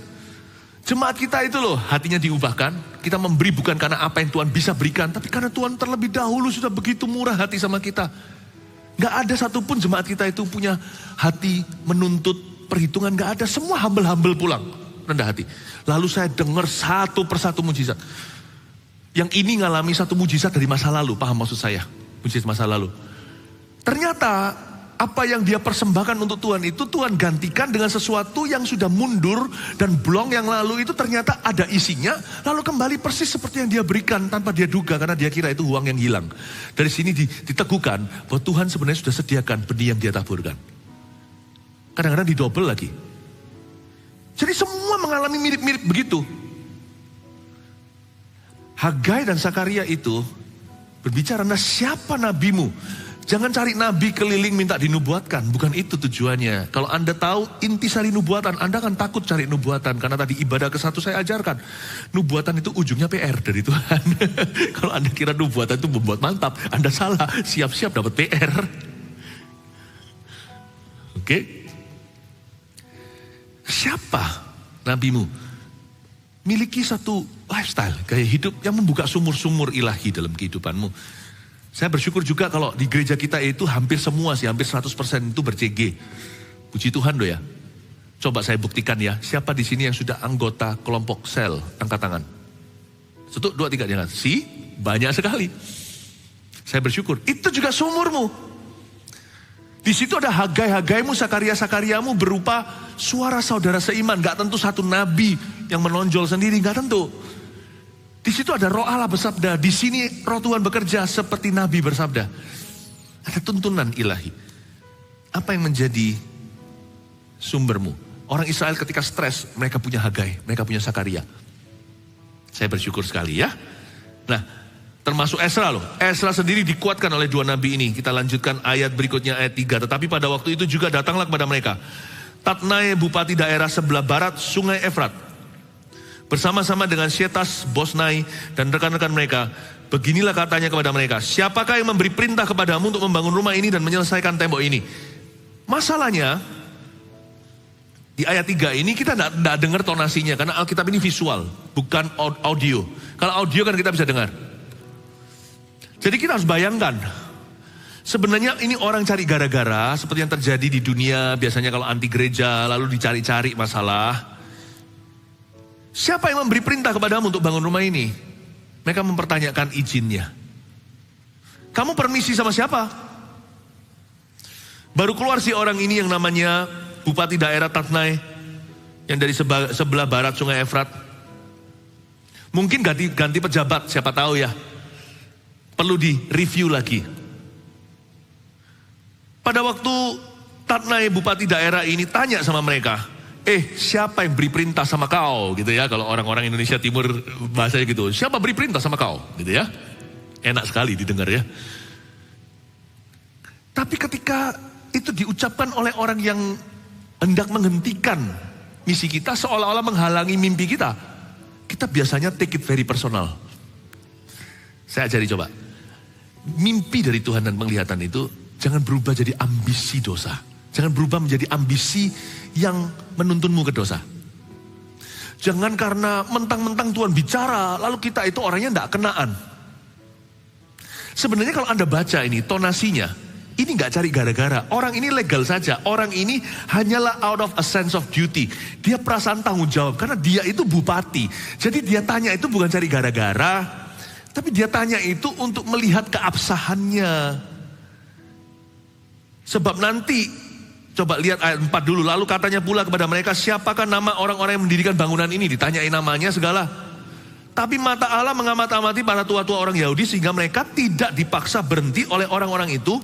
Jemaat kita itu loh, hatinya diubahkan. Kita memberi bukan karena apa yang Tuhan bisa berikan, tapi karena Tuhan terlebih dahulu sudah begitu murah hati sama kita. Gak ada satupun jemaat kita itu punya hati menuntut perhitungan, gak ada. Semua humble pulang, rendah hati. Lalu saya dengar satu persatu mujizat. Yang ini ngalami satu mujizat dari masa lalu, paham maksud saya? Mujizat masa lalu. Ternyata apa yang dia persembahkan untuk Tuhan itu Tuhan gantikan dengan sesuatu yang sudah mundur dan blong yang lalu itu ternyata ada isinya, lalu kembali persis seperti yang dia berikan tanpa dia duga karena dia kira itu uang yang hilang. Dari sini diteguhkan bahwa Tuhan sebenarnya sudah sediakan benih yang dia taburkan. Kadang-kadang didobel lagi. Jadi semua mengalami mirip-mirip begitu. Hagai dan Sakaria itu berbicara, nah siapa nabimu? Jangan cari nabi keliling minta dinubuatkan, bukan itu tujuannya. Kalau Anda tahu intisari nubuatan, Anda akan takut cari nubuatan. Karena tadi ibadah ke-1 saya ajarkan, nubuatan itu ujungnya PR dari Tuhan. Kalau Anda kira nubuatan itu membuat mantap, Anda salah, siap-siap dapat PR. Oke? Siapa nabimu? Miliki satu lifestyle, gaya hidup yang membuka sumur-sumur ilahi dalam kehidupanmu. Saya bersyukur juga kalau di gereja kita itu hampir semua sih, hampir 100% itu ber-CG. Puji Tuhan loh ya. Coba saya buktikan ya, siapa di sini yang sudah anggota kelompok sel? Angkat tangan. 1, 2, 3, jangan. Banyak sekali. Saya bersyukur. Itu juga sumurmu. Di situ ada Hagai-Hagaimu, Sakaria-Sakariamu berupa suara saudara seiman. Gak tentu satu nabi yang menonjol sendiri, gak tentu. Di situ ada Roh Allah bersabda, di sini Roh Tuhan bekerja seperti Nabi bersabda. Ada tuntunan ilahi. Apa yang menjadi sumbermu? Orang Israel ketika stres, mereka punya Hagai, mereka punya Sakaria. Saya bersyukur sekali ya. Nah, Termasuk Ezra loh. Ezra sendiri dikuatkan oleh dua nabi ini. Kita lanjutkan ayat berikutnya, ayat 3. Tetapi pada waktu itu juga datanglah kepada mereka Tatnai, bupati daerah sebelah barat sungai Efrat, bersama-sama dengan Syetas, Bosnai, dan rekan-rekan mereka. Beginilah katanya kepada mereka, siapakah yang memberi perintah kepadamu untuk membangun rumah ini dan menyelesaikan tembok ini? Masalahnya, di ayat 3 ini kita tidak dengar tonasinya, karena Alkitab ini visual, bukan audio. Kalau audio kan kita bisa dengar. Jadi kita harus bayangkan, sebenarnya ini orang cari gara-gara, seperti yang terjadi di dunia, biasanya kalau anti gereja, lalu dicari-cari masalah. Siapa yang memberi perintah kepadamu untuk bangun rumah ini? Mereka mempertanyakan izinnya. Kamu permisi sama siapa? Baru keluar si orang ini yang namanya bupati daerah Tatnai, yang dari sebelah barat sungai Efrat. Mungkin ganti pejabat, siapa tahu ya. Perlu di-review lagi. Pada waktu Tatnai bupati daerah ini tanya sama mereka, siapa yang beri perintah sama kau? Gitu ya, kalau orang-orang Indonesia Timur bahasanya gitu. Siapa beri perintah sama kau? Gitu ya. Enak sekali didengar ya. Tapi ketika itu diucapkan oleh orang yang hendak menghentikan misi kita, seolah-olah menghalangi mimpi kita, kita biasanya take it very personal. Saya ajari coba. Mimpi dari Tuhan dan penglihatan itu jangan berubah jadi ambisi dosa. Jangan berubah menjadi ambisi yang menuntunmu ke dosa. Jangan karena mentang-mentang Tuhan bicara, lalu kita itu orangnya tidak kenaan. Sebenarnya kalau Anda baca ini, tonasinya, ini nggak cari gara-gara. Orang ini legal saja. Orang ini hanyalah out of a sense of duty. Dia perasaan tanggung jawab, karena dia itu bupati. Jadi dia tanya itu bukan cari gara-gara, tapi dia tanya itu untuk melihat keabsahannya. Sebab nanti, coba lihat ayat 4 dulu. Lalu katanya pula kepada mereka, siapakah nama orang-orang yang mendirikan bangunan ini? Ditanyai namanya segala. Tapi mata Allah mengamat-amati para tua-tua orang Yahudi, sehingga mereka tidak dipaksa berhenti oleh orang-orang itu,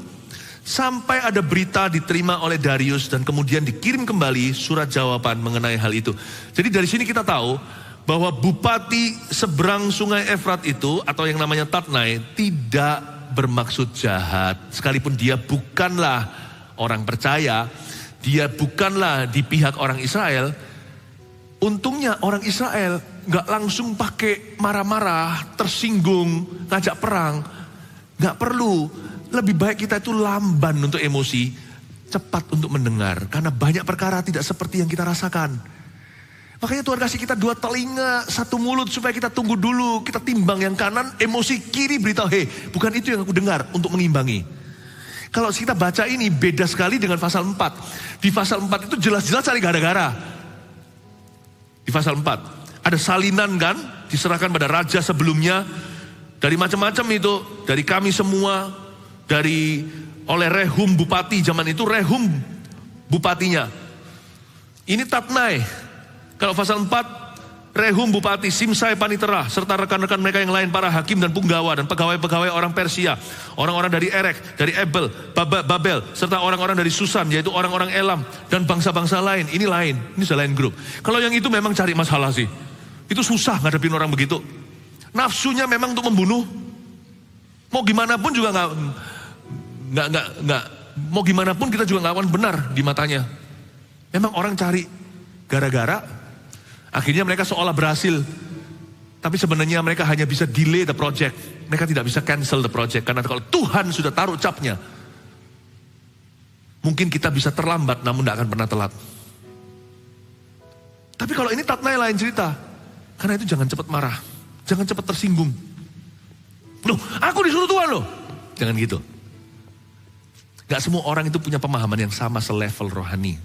sampai ada berita diterima oleh Darius, dan kemudian dikirim kembali surat jawaban mengenai hal itu. Jadi dari sini kita tahu bahwa bupati seberang sungai Efrat itu, atau yang namanya Tatnai, tidak bermaksud jahat. Sekalipun dia bukanlah orang percaya, dia bukanlah di pihak orang Israel. Untungnya orang Israel gak langsung pakai marah-marah, tersinggung, ngajak perang. Gak perlu. Lebih baik kita itu lamban untuk emosi, cepat untuk mendengar. Karena banyak perkara tidak seperti yang kita rasakan. Makanya Tuhan kasih kita 2 telinga, 1 mulut, supaya kita tunggu dulu. Kita timbang yang kanan, emosi kiri beritahu, bukan itu yang aku dengar, untuk mengimbangi. Kalau kita baca ini beda sekali dengan pasal 4. Di pasal 4 itu jelas-jelas cari gara-gara. Di pasal 4 ada salinan kan, diserahkan pada raja sebelumnya, dari macam-macam itu, dari kami semua, oleh Rehum bupati zaman itu, Rehum bupatinya. Ini Tatnai. Kalau pasal 4, Rehum bupati, Simsai panitera, serta rekan-rekan mereka yang lain, para hakim dan punggawa dan pegawai-pegawai orang Persia, orang-orang dari Erek, dari Ebel, Babel, serta orang-orang dari Susan, yaitu orang-orang Elam, dan bangsa-bangsa lain. Ini lain, ini sudah lain grup. Kalau yang itu memang cari masalah sih. Itu susah ngadepin orang begitu. Nafsunya memang untuk membunuh. Mau gimana pun juga nggak. Mau gimana pun kita juga nggak akan benar di matanya. Memang orang cari gara-gara. Akhirnya mereka seolah berhasil. Tapi sebenarnya mereka hanya bisa delay the project. Mereka tidak bisa cancel the project. Karena kalau Tuhan sudah taruh capnya, mungkin kita bisa terlambat namun tidak akan pernah telat. Tapi kalau ini Tatnai lain cerita. Karena itu jangan cepat marah. Jangan cepat tersinggung. Loh, aku disuruh Tuhan loh. Jangan gitu. Gak semua orang itu punya pemahaman yang sama selevel rohani.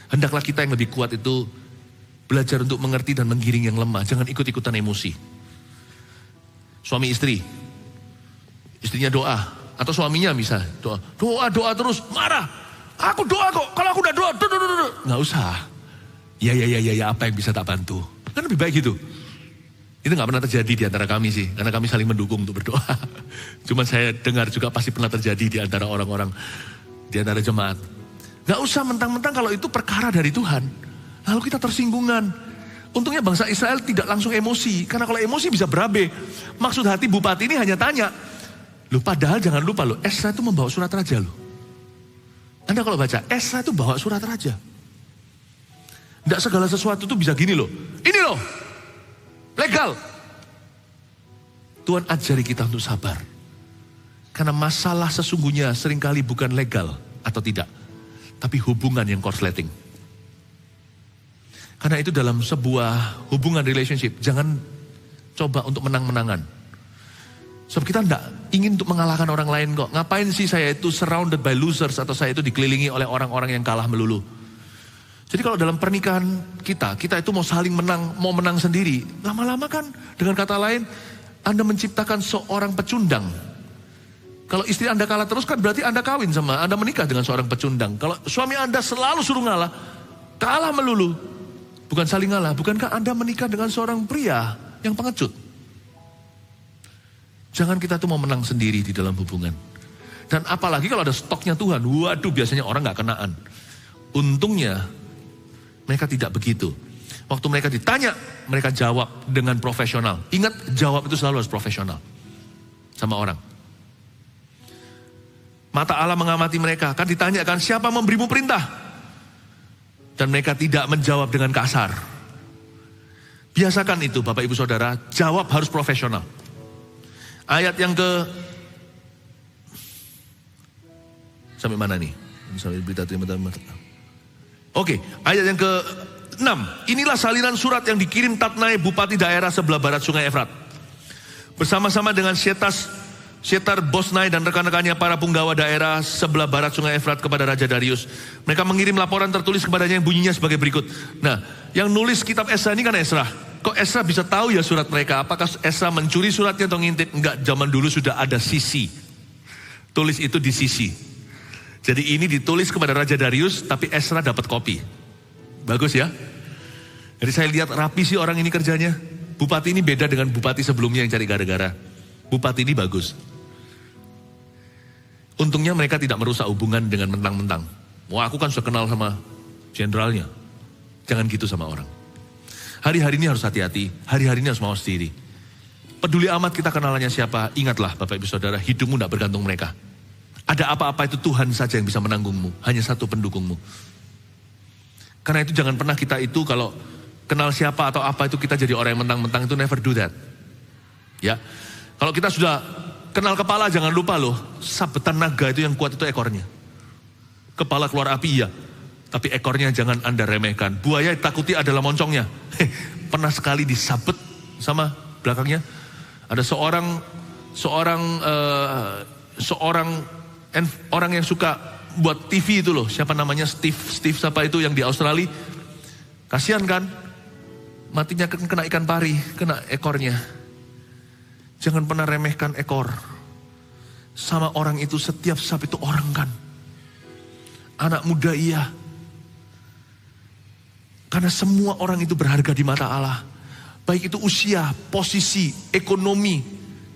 Hendaklah kita yang lebih kuat itu belajar untuk mengerti dan menggiring yang lemah. Jangan ikut-ikutan emosi. Suami istri, istrinya doa, atau suaminya bisa doa terus, marah. Aku doa kok, kalau aku udah doa, nggak usah. Ya, apa yang bisa tak bantu? Kan lebih baik gitu. Itu nggak pernah terjadi di antara kami sih, karena kami saling mendukung untuk berdoa. Cuma saya dengar juga pasti pernah terjadi di antara orang-orang, di antara jemaat. Nggak usah mentang-mentang kalau itu perkara dari Tuhan. Lalu kita tersinggungan. Untungnya bangsa Israel tidak langsung emosi. Karena kalau emosi bisa berabe. Maksud hati bupati ini hanya tanya. Loh padahal jangan lupa loh, Esra itu membawa surat raja loh. Anda kalau baca, Esra itu bawa surat raja. Tidak segala sesuatu itu bisa gini loh. Ini loh, legal. Tuhan ajari kita untuk sabar. Karena masalah sesungguhnya seringkali bukan legal atau tidak. Tapi hubungan yang korsleting. Karena itu dalam sebuah hubungan relationship, jangan coba untuk menang-menangan. Sebab kita tidak ingin untuk mengalahkan orang lain kok. Ngapain sih saya itu surrounded by losers atau saya itu dikelilingi oleh orang-orang yang kalah melulu. Jadi kalau dalam pernikahan kita itu mau saling menang, mau menang sendiri. Lama-lama kan dengan kata lain, Anda menciptakan seorang pecundang. Kalau istri Anda kalah terus kan berarti Anda kawin sama, Anda menikah dengan seorang pecundang. Kalau suami Anda selalu suruh ngalah, kalah melulu. Bukan saling ngalah, bukankah Anda menikah dengan seorang pria yang pengecut? Jangan kita tuh mau menang sendiri di dalam hubungan. Dan apalagi kalau ada stoknya Tuhan, waduh biasanya orang gak kenaan. Untungnya mereka tidak begitu. Waktu mereka ditanya, mereka jawab dengan profesional. Ingat, jawab itu selalu harus profesional sama orang. Mata Allah mengamati mereka, kan ditanyakan siapa memberimu perintah? Dan mereka tidak menjawab dengan kasar. Biasakan itu Bapak Ibu Saudara, jawab harus profesional. Ayat yang sampai mana nih? Sampai berita terima. Oke, ayat yang ke-6. Inilah salinan surat yang dikirim Tatnai, bupati daerah sebelah barat sungai Efrat. Bersama-sama dengan Setar-Bosnai dan rekan-rekannya para punggawa daerah sebelah barat sungai Efrat kepada Raja Darius. Mereka mengirim laporan tertulis kepadanya yang bunyinya sebagai berikut. Nah, yang nulis kitab Esra ini kan Esra. Kok Esra bisa tahu ya surat mereka? Apakah Esra mencuri suratnya atau ngintip? Enggak, zaman dulu sudah ada sisi. Tulis itu di sisi. Jadi ini ditulis kepada Raja Darius, tapi Esra dapat kopi. Bagus ya? Jadi saya lihat rapi sih orang ini kerjanya. Bupati ini beda dengan bupati sebelumnya yang cari gara-gara. Bupati ini bagus. Untungnya mereka tidak merusak hubungan dengan mentang-mentang. Wah, aku kan sudah kenal sama jenderalnya. Jangan gitu sama orang. Hari-hari ini harus hati-hati. Hari-hari ini harus mawas diri. Peduli amat kita kenalannya siapa. Ingatlah Bapak Ibu Saudara, hidupmu tidak bergantung mereka. Ada apa-apa itu Tuhan saja yang bisa menanggungmu. Hanya satu pendukungmu. Karena itu jangan pernah kita itu kalau kenal siapa atau apa itu kita jadi orang yang mentang-mentang itu, never do that. Ya, kalau kita sudah kenal kepala jangan lupa loh, sabetan naga itu yang kuat itu ekornya. Kepala keluar api iya, tapi ekornya jangan Anda remehkan. Buaya takuti adalah moncongnya. Pernah sekali disabet sama belakangnya. Ada orang yang suka buat TV itu loh, siapa namanya Steve siapa itu yang di Australia. Kasihan kan, matinya kena ikan pari, kena ekornya. Jangan pernah remehkan ekor. Sama orang itu setiap saat itu orang kan. Anak muda iya. Karena semua orang itu berharga di mata Allah. Baik itu usia, posisi, ekonomi,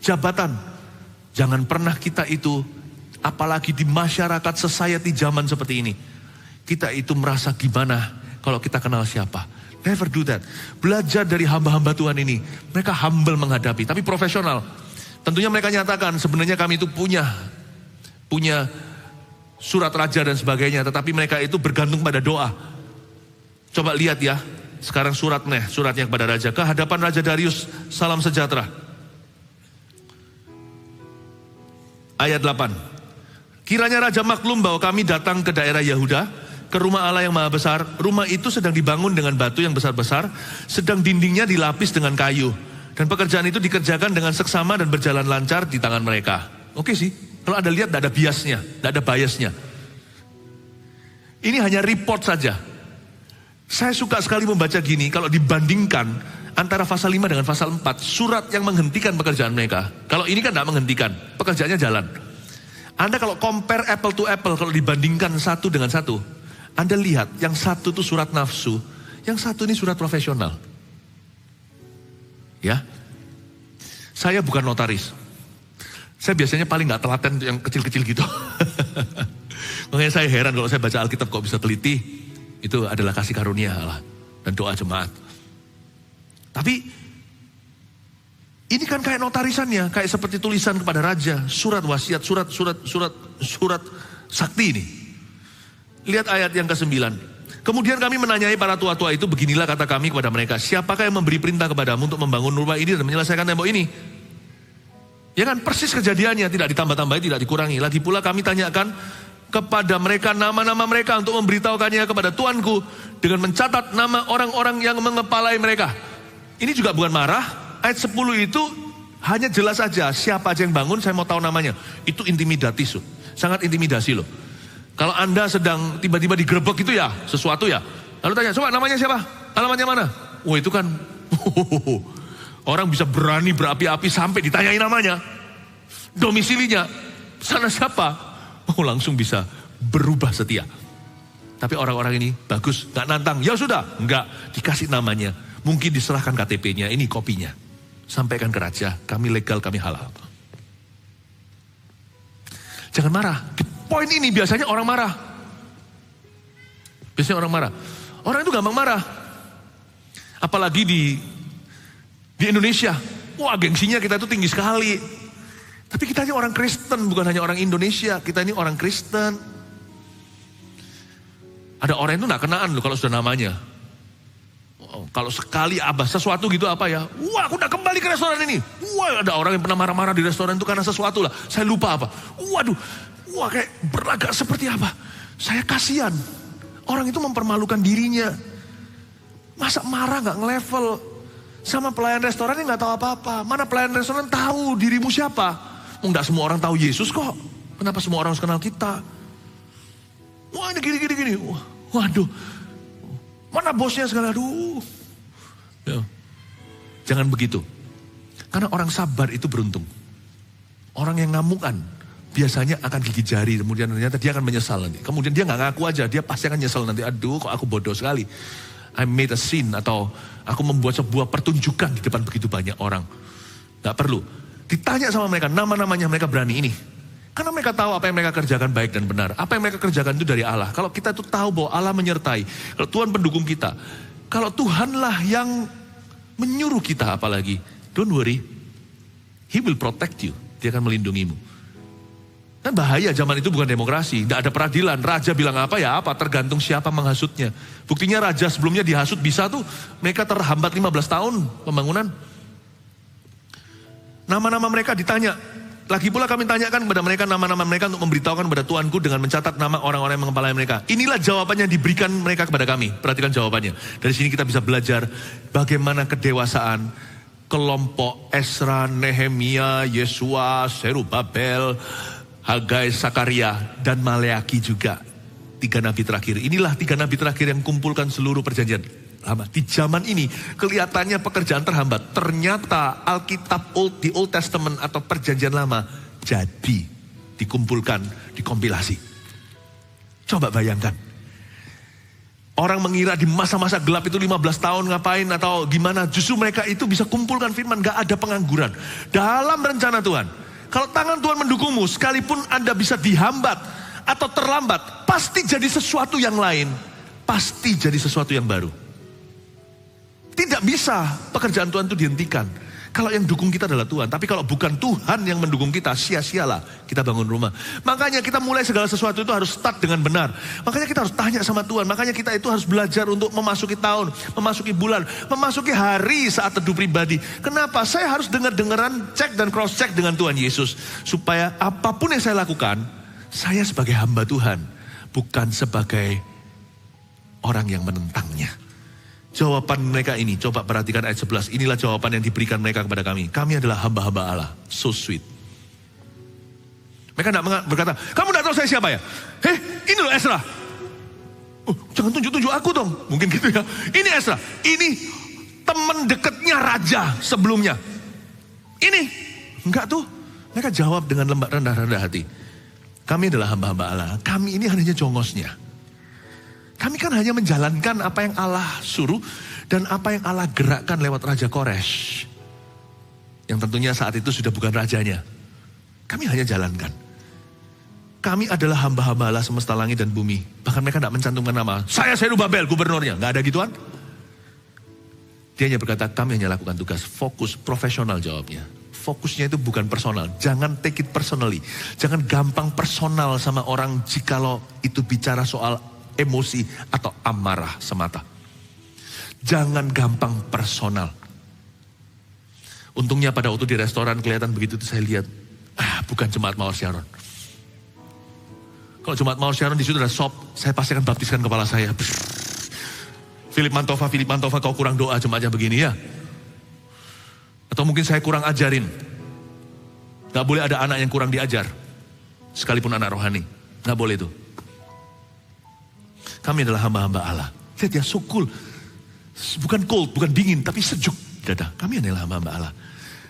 jabatan. Jangan pernah kita itu, apalagi di masyarakat society zaman seperti ini. Kita itu merasa gimana kalau kita kenal siapa. Never do that. Belajar dari hamba-hamba Tuhan ini. Mereka humble menghadapi, tapi profesional. Tentunya mereka nyatakan sebenarnya kami itu punya surat raja dan sebagainya. Tetapi mereka itu bergantung pada doa. Coba lihat ya. Sekarang suratnya kepada raja. Ke hadapan Raja Darius, salam sejahtera. Ayat 8. Kiranya raja maklum bahwa kami datang ke daerah Yehuda, ke rumah Allah yang maha besar. Rumah itu sedang dibangun dengan batu yang besar-besar, sedang dindingnya dilapis dengan kayu. Dan pekerjaan itu dikerjakan dengan seksama dan berjalan lancar di tangan mereka. Oke sih, kalau Anda lihat tidak ada biasnya, tidak ada biasnya. Ini hanya report saja. Saya suka sekali membaca gini, kalau dibandingkan antara pasal 5 dengan pasal 4, surat yang menghentikan pekerjaan mereka. Kalau ini kan tidak menghentikan, pekerjaannya jalan. Anda kalau compare apple to apple, kalau dibandingkan satu dengan satu, Anda lihat yang satu itu surat nafsu, yang satu ini surat profesional. Ya, saya bukan notaris. Saya biasanya paling nggak telaten yang kecil-kecil gitu. Makanya saya heran kalau saya baca Alkitab kok bisa teliti. Itu adalah kasih karunia Allah dan doa jemaat. Tapi ini kan kayak notarisannya, kayak seperti tulisan kepada raja, surat wasiat, surat sakti ini. Lihat ayat yang ke-9. Kemudian kami menanyai para tua-tua itu, beginilah kata kami kepada mereka, siapakah yang memberi perintah kepadamu untuk membangun rumah ini dan menyelesaikan tembok ini? Ya kan, persis kejadiannya, tidak ditambah-tambahi, tidak dikurangi. Lagi pula kami tanyakan kepada mereka nama-nama mereka untuk memberitahukannya kepada tuanku dengan mencatat nama orang-orang yang mengepalai mereka. Ini juga bukan marah, ayat 10 itu hanya jelas saja siapa aja yang bangun, saya mau tahu namanya. Itu intimidatif, sangat intimidasi loh. Kalau Anda sedang tiba-tiba digerebek gitu ya, sesuatu ya. Lalu tanya, coba namanya siapa? Alamatnya mana? Wah itu kan, orang bisa berani berapi-api sampai ditanyai namanya. Domisilinya, sana siapa? Oh langsung bisa berubah setia. Tapi orang-orang ini bagus, gak nantang. Ya sudah, enggak, dikasih namanya. Mungkin diserahkan KTP-nya, ini kopinya. Sampaikan ke raja, kami legal, kami halal. Jangan marah. Poin ini biasanya orang marah. Biasanya orang marah. Orang itu gampang marah. Apalagi di Indonesia. Wah gengsinya kita itu tinggi sekali. Tapi kita ini orang Kristen, bukan hanya orang Indonesia. Kita ini orang Kristen. Ada orang itu gak kenaan loh kalau sudah namanya. Kalau sekali sesuatu gitu apa ya. Wah aku udah kembali ke restoran ini. Wah ada orang yang pernah marah-marah di restoran itu karena sesuatu lah. Saya lupa apa. Waduh. Wah kayak berlagak seperti apa. Saya kasihan. Orang itu mempermalukan dirinya. Masa marah gak ngelevel. Sama pelayan restorannya gak tahu apa-apa. Mana pelayan restoran tahu dirimu siapa. Enggak semua orang tahu Yesus kok. Kenapa semua orang harus kenal kita. Wah ini gini. Waduh. Mana bosnya segala. Aduh. Ya. Jangan begitu. Karena orang sabar itu beruntung. Orang yang ngamukan biasanya akan gigit jari, kemudian ternyata dia akan menyesal nanti. Kemudian dia gak ngaku aja, dia pasti akan nyesal nanti. Aduh kok aku bodoh sekali. I made a sin, atau aku membuat sebuah pertunjukan di depan begitu banyak orang. Gak perlu. Ditanya sama mereka, nama-namanya mereka berani ini. Karena mereka tahu apa yang mereka kerjakan baik dan benar. Apa yang mereka kerjakan itu dari Allah. Kalau kita itu tahu bahwa Allah menyertai. Kalau Tuhan pendukung kita. Kalau Tuhanlah yang menyuruh kita apalagi. Don't worry. He will protect you. Dia akan melindungimu. Kan bahaya zaman itu bukan demokrasi. Tidak ada peradilan. Raja bilang apa ya apa. Tergantung siapa menghasutnya. Buktinya raja sebelumnya dihasut bisa tuh. Mereka terhambat 15 tahun pembangunan. Nama-nama mereka ditanya. Lagi pula kami tanyakan kepada mereka nama-nama mereka untuk memberitahukan kepada tuanku dengan mencatat nama orang-orang yang mengepalai mereka. Inilah jawabannya yang diberikan mereka kepada kami. Perhatikan jawabannya. Dari sini kita bisa belajar bagaimana kedewasaan kelompok Esra, Nehemia, Yesua, Serubabel, Hagai, Sakaria, dan Maleaki juga. 3 nabi terakhir. Inilah 3 nabi terakhir yang kumpulkan seluruh perjanjian lama. Di zaman ini kelihatannya pekerjaan terhambat. Ternyata Alkitab di Old Testament atau perjanjian lama jadi dikumpulkan, dikompilasi. Coba bayangkan. Orang mengira di masa-masa gelap itu 15 tahun ngapain atau gimana. Justru mereka itu bisa kumpulkan firman, gak ada pengangguran. Dalam rencana Tuhan. Kalau tangan Tuhan mendukungmu, sekalipun Anda bisa dihambat atau terlambat, pasti jadi sesuatu yang lain. Pasti jadi sesuatu yang baru. Tidak bisa pekerjaan Tuhan itu dihentikan. Kalau yang dukung kita adalah Tuhan. Tapi kalau bukan Tuhan yang mendukung kita, sia-sialah kita bangun rumah. Makanya kita mulai segala sesuatu itu harus start dengan benar. Makanya kita harus tanya sama Tuhan. Makanya kita itu harus belajar untuk memasuki tahun, memasuki bulan, memasuki hari saat teduh pribadi. Kenapa? Saya harus dengar-dengaran, cek dan cross-check dengan Tuhan Yesus. Supaya apapun yang saya lakukan, saya sebagai hamba Tuhan. Bukan sebagai orang yang menentangnya. Jawaban mereka ini, coba perhatikan ayat 11. Inilah jawaban yang diberikan mereka kepada kami. Kami adalah hamba-hamba Allah. So sweet. Mereka tidak berkata, kamu tidak tahu saya siapa ya? Ini loh Esra. Oh, jangan tunjuk-tunjuk aku dong. Mungkin gitu ya. Ini Esra. Ini teman dekatnya raja sebelumnya. Ini. Enggak tuh. Mereka jawab dengan lembut rendah-rendah hati. Kami adalah hamba-hamba Allah. Kami ini hanya jongosnya. Kami kan hanya menjalankan apa yang Allah suruh dan apa yang Allah gerakkan lewat Raja Koresh. Yang tentunya saat itu sudah bukan rajanya. Kami hanya jalankan. Kami adalah hamba-hamba Allah semesta langit dan bumi. Bahkan mereka tidak mencantumkan nama. Saya Serubabel, gubernurnya. Nggak ada gituan. Dia hanya berkata, kami hanya lakukan tugas. Fokus, profesional jawabnya. Fokusnya itu bukan personal. Jangan take it personally. Jangan gampang personal sama orang jikalau itu bicara soal emosi atau amarah semata. Jangan gampang personal. Untungnya pada waktu di restoran kelihatan begitu itu saya lihat, bukan jemaat Mawar Sharon. Kalau jemaat Mawar Sharon di situ ada sop, saya pasti akan baptiskan kepala saya. Philip Mantova, kau kurang doa jemaatnya begini ya. Atau mungkin saya kurang ajarin. Gak boleh ada anak yang kurang diajar. Sekalipun anak rohani. Gak boleh itu. Kami adalah hamba-hamba Allah. Lihat ya, so cool. Bukan cold, bukan dingin, tapi sejuk dada. Kami adalah hamba-hamba Allah.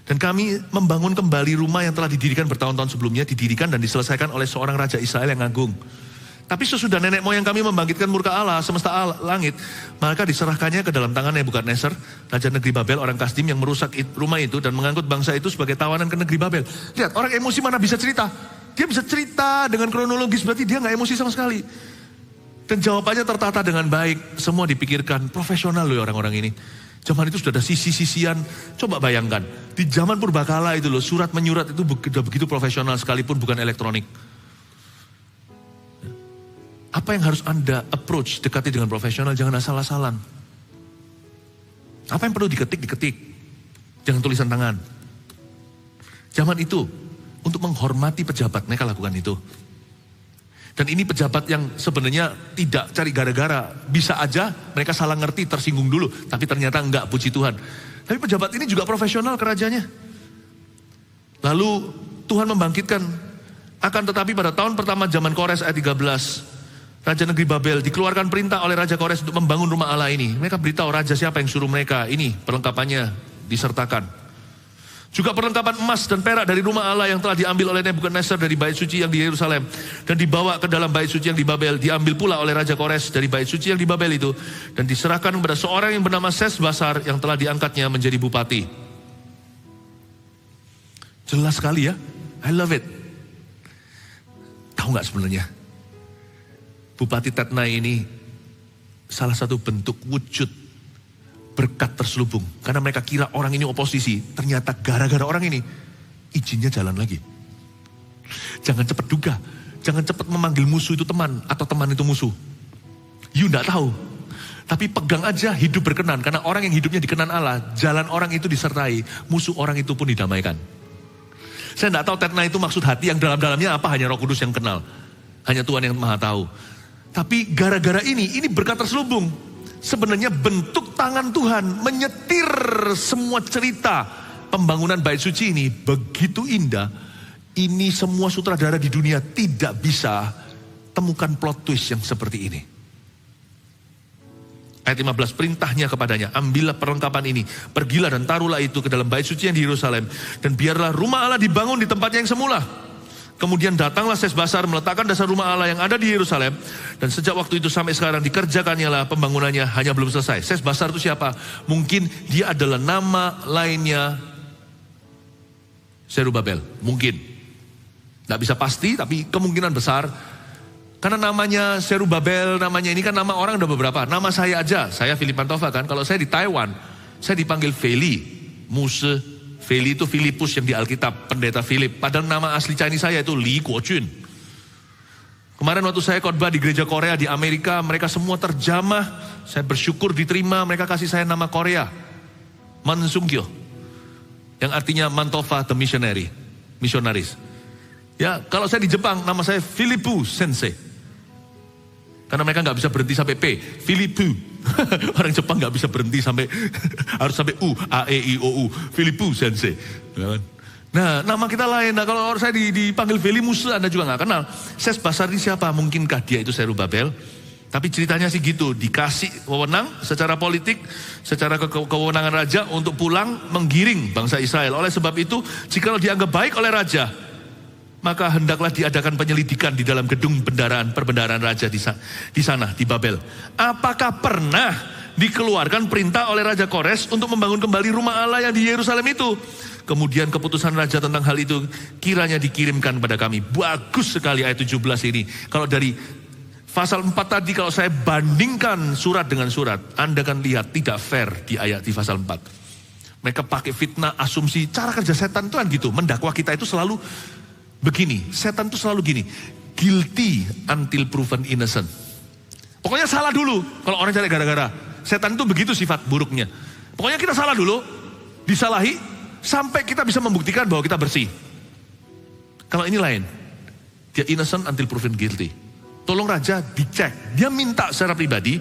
Dan kami membangun kembali rumah yang telah didirikan bertahun-tahun sebelumnya, didirikan dan diselesaikan oleh seorang Raja Israel yang agung. Tapi sesudah nenek moyang kami membangkitkan murka Allah, semesta langit, maka diserahkannya ke dalam tangan Nebukadnezar, Raja negeri Babel, orang Kasdim yang merusak rumah itu dan mengangkut bangsa itu sebagai tawanan ke negeri Babel. Lihat, orang emosi mana bisa cerita? Dia bisa cerita dengan kronologis, berarti dia gak emosi sama sekali. Dan jawabannya tertata dengan baik, semua dipikirkan, profesional loh orang-orang ini. Zaman itu sudah ada sisi-sisian, coba bayangkan, di zaman purbakala itu loh, surat menyurat itu sudah begitu profesional sekalipun bukan elektronik. Apa yang harus Anda approach, dekati dengan profesional, jangan asal-asalan. Apa yang perlu diketik. Jangan tulisan tangan. Zaman itu, untuk menghormati pejabat, mereka lakukan itu. Dan ini pejabat yang sebenarnya tidak cari gara-gara. Bisa aja mereka salah ngerti, tersinggung dulu. Tapi ternyata enggak, puji Tuhan. Tapi pejabat ini juga profesional kerajanya. Lalu Tuhan membangkitkan. Akan tetapi pada tahun pertama zaman Kores ayat 13. Raja negeri Babel dikeluarkan perintah oleh Raja Kores untuk membangun rumah Allah ini. Mereka beritahu raja siapa yang suruh mereka. Ini perlengkapannya disertakan. Juga perlengkapan emas dan perak dari rumah Allah yang telah diambil oleh Nebukadnezar dari bait suci yang di Yerusalem. Dan dibawa ke dalam bait suci yang di Babel. Diambil pula oleh Raja Kores dari bait suci yang di Babel itu. Dan diserahkan kepada seorang yang bernama Sesbasar yang telah diangkatnya menjadi bupati. Jelas sekali ya. I love it. Tahu gak sebenarnya? Bupati Tatnai ini salah satu bentuk wujud berkat terselubung. Karena mereka kira orang ini oposisi. Ternyata gara-gara orang ini, izinnya jalan lagi. Jangan cepat duga. Jangan cepat memanggil musuh itu teman. Atau teman itu musuh. You gak tahu. Tapi pegang aja hidup berkenan. Karena orang yang hidupnya dikenan Allah, jalan orang itu disertai. Musuh orang itu pun didamaikan. Saya gak tahu Tatnai itu maksud hati yang dalam-dalamnya apa. Hanya Roh Kudus yang kenal. Hanya Tuhan yang maha tahu. Tapi gara-gara ini berkat terselubung. Sebenarnya bentuk tangan Tuhan menyetir semua cerita pembangunan bait suci ini begitu indah. Ini semua sutradara di dunia tidak bisa temukan plot twist yang seperti ini. Ayat 15, perintahnya kepadanya, ambillah perlengkapan ini, pergilah dan taruhlah itu ke dalam bait suci yang di Yerusalem, dan biarlah rumah Allah dibangun di tempatnya yang semula. Kemudian datanglah Sesbasar meletakkan dasar rumah Allah yang ada di Yerusalem. Dan sejak waktu itu sampai sekarang dikerjakannya lah pembangunannya, hanya belum selesai. Sesbasar itu siapa? Mungkin dia adalah nama lainnya Zerubabel. Mungkin. Tidak bisa pasti, tapi kemungkinan besar. Karena namanya Zerubabel, namanya ini kan nama orang udah beberapa. Nama saya aja, saya Philip Mantova kan. Kalau saya di Taiwan, saya dipanggil Feli, Muse. Feli itu Filipus yang di Alkitab, pendeta Philip. Padahal nama asli Chinese saya itu Li Guojun. Kemarin waktu saya khotbah di gereja Korea di Amerika, mereka semua terjamah. Saya bersyukur diterima, mereka kasih saya nama Korea. Man Sung-kyo. Yang artinya Mantova the missionary. Missionaries. Ya, kalau saya di Jepang, nama saya Philippu Sensei. Karena mereka nggak bisa berhenti sampai P. Philippu. Orang Jepang nggak bisa berhenti sampai harus sampai U, A, E, I, O, U. Philippu Sensei. Nah, nama kita lain. Nah, kalau saya dipanggil Felimus, Anda juga nggak kenal. Sesbasar ini siapa? Mungkinkah dia itu Zerubabel? Tapi ceritanya sih gitu. Dikasih wewenang secara politik, secara kewenangan raja untuk pulang menggiring bangsa Israel. Oleh sebab itu, jika dianggap baik oleh raja, maka hendaklah diadakan penyelidikan di dalam gedung perbendaharaan raja di sana, di Babel. Apakah pernah dikeluarkan perintah oleh Raja Kores untuk membangun kembali rumah Allah yang di Yerusalem itu? Kemudian keputusan raja tentang hal itu kiranya dikirimkan pada kami. Bagus sekali ayat 17 ini. Kalau dari Pasal 4 tadi kalau saya bandingkan surat dengan surat, Anda akan lihat tidak fair di ayat di pasal 4. Mereka pakai fitnah, asumsi, cara kerja setan itu kan gitu. Mendakwa kita itu selalu begini, setan itu selalu gini, guilty until proven innocent. Pokoknya salah dulu, kalau orang cari gara-gara. Setan itu begitu sifat buruknya. Pokoknya kita salah dulu, disalahi, sampai kita bisa membuktikan bahwa kita bersih. Kalau ini lain, dia innocent until proven guilty. Tolong raja dicek, dia minta secara pribadi,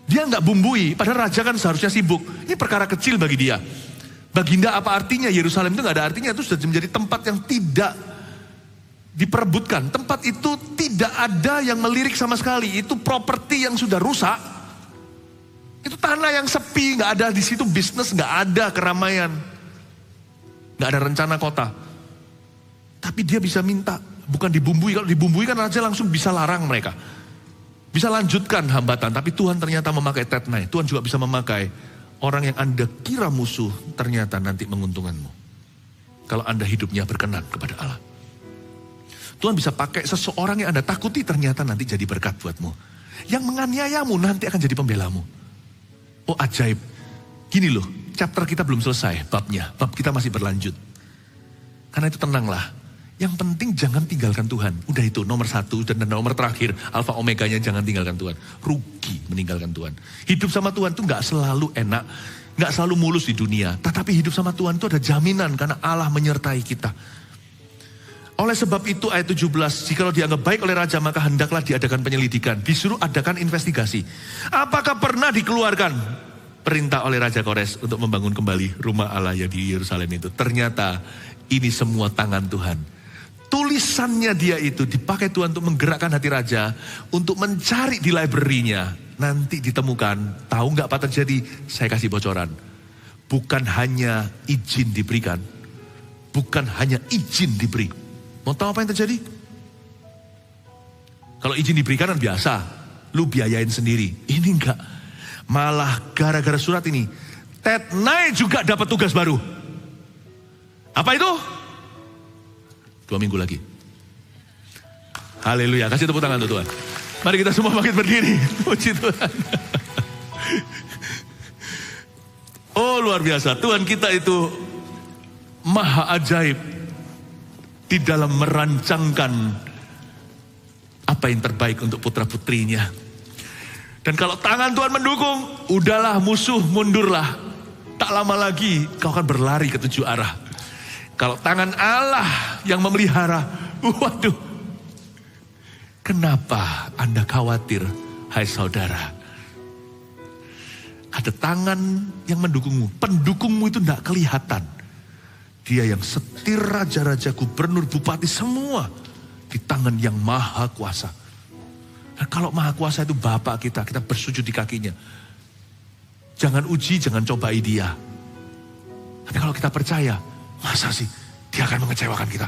dia nggak bumbui, padahal raja kan seharusnya sibuk. Ini perkara kecil bagi dia. Baginda apa artinya? Yerusalem itu nggak ada artinya, itu sudah menjadi tempat yang tidak diperebutkan. Tempat itu tidak ada yang melirik sama sekali, itu properti yang sudah rusak. Itu tanah yang sepi, nggak ada di situ bisnis, nggak ada keramaian, nggak ada rencana kota. Tapi dia bisa minta, bukan dibumbui. Kalau dibumbui kan raja langsung bisa larang mereka. Bisa lanjutkan hambatan, tapi Tuhan ternyata memakai tetnai. Tuhan juga bisa memakai orang yang Anda kira musuh, ternyata nanti menguntungkanmu. Kalau Anda hidupnya berkenan kepada Allah. Tuhan bisa pakai seseorang yang Anda takuti, ternyata nanti jadi berkat buatmu. Yang menganiayamu nanti akan jadi pembelamu. Oh ajaib. Gini loh, chapter kita belum selesai, babnya. Bab kita masih berlanjut. Karena itu tenanglah. Yang penting jangan tinggalkan Tuhan. Udah itu nomor 1 dan nomor terakhir. Alfa Omeganya jangan tinggalkan Tuhan. Rugi meninggalkan Tuhan. Hidup sama Tuhan itu gak selalu enak. Gak selalu mulus di dunia. Tetapi hidup sama Tuhan itu ada jaminan. Karena Allah menyertai kita. Oleh sebab itu ayat 17. Jikalau dianggap baik oleh raja maka hendaklah diadakan penyelidikan. Disuruh adakan investigasi. Apakah pernah dikeluarkan perintah oleh Raja Kores untuk membangun kembali rumah Allah yang di Yerusalem itu? Ternyata ini semua tangan Tuhan. Tulisannya dia itu dipakai Tuhan untuk menggerakkan hati raja, untuk mencari di library-nya. Nanti ditemukan, tahu nggak apa terjadi? Saya kasih bocoran. Bukan hanya izin diberikan, bukan hanya izin diberi. Mau tahu apa yang terjadi? Kalau izin diberikan kan biasa, lu biayain sendiri. Ini enggak. Malah gara-gara surat ini, Tetnai juga dapat tugas baru. Apa itu? 2 minggu lagi. Haleluya, kasih tepuk tangan untuk Tuhan. Mari kita semua bangkit berdiri. Puji Tuhan. Oh luar biasa, Tuhan kita itu maha ajaib di dalam merancangkan apa yang terbaik untuk putra putrinya. Dan kalau tangan Tuhan mendukung, udahlah musuh mundurlah. Tak lama lagi kau akan berlari ke 7 arah. Kalau tangan Allah yang memelihara, waduh. Kenapa Anda khawatir, hai saudara? Ada tangan yang mendukungmu. Pendukungmu itu tidak kelihatan. Dia yang setir raja-raja, gubernur, bupati, semua di tangan yang maha kuasa. Dan kalau maha kuasa itu Bapak kita, kita bersujud di kakinya. Jangan uji, jangan cobai dia. Tapi kalau kita percaya, masa sih dia akan mengecewakan kita?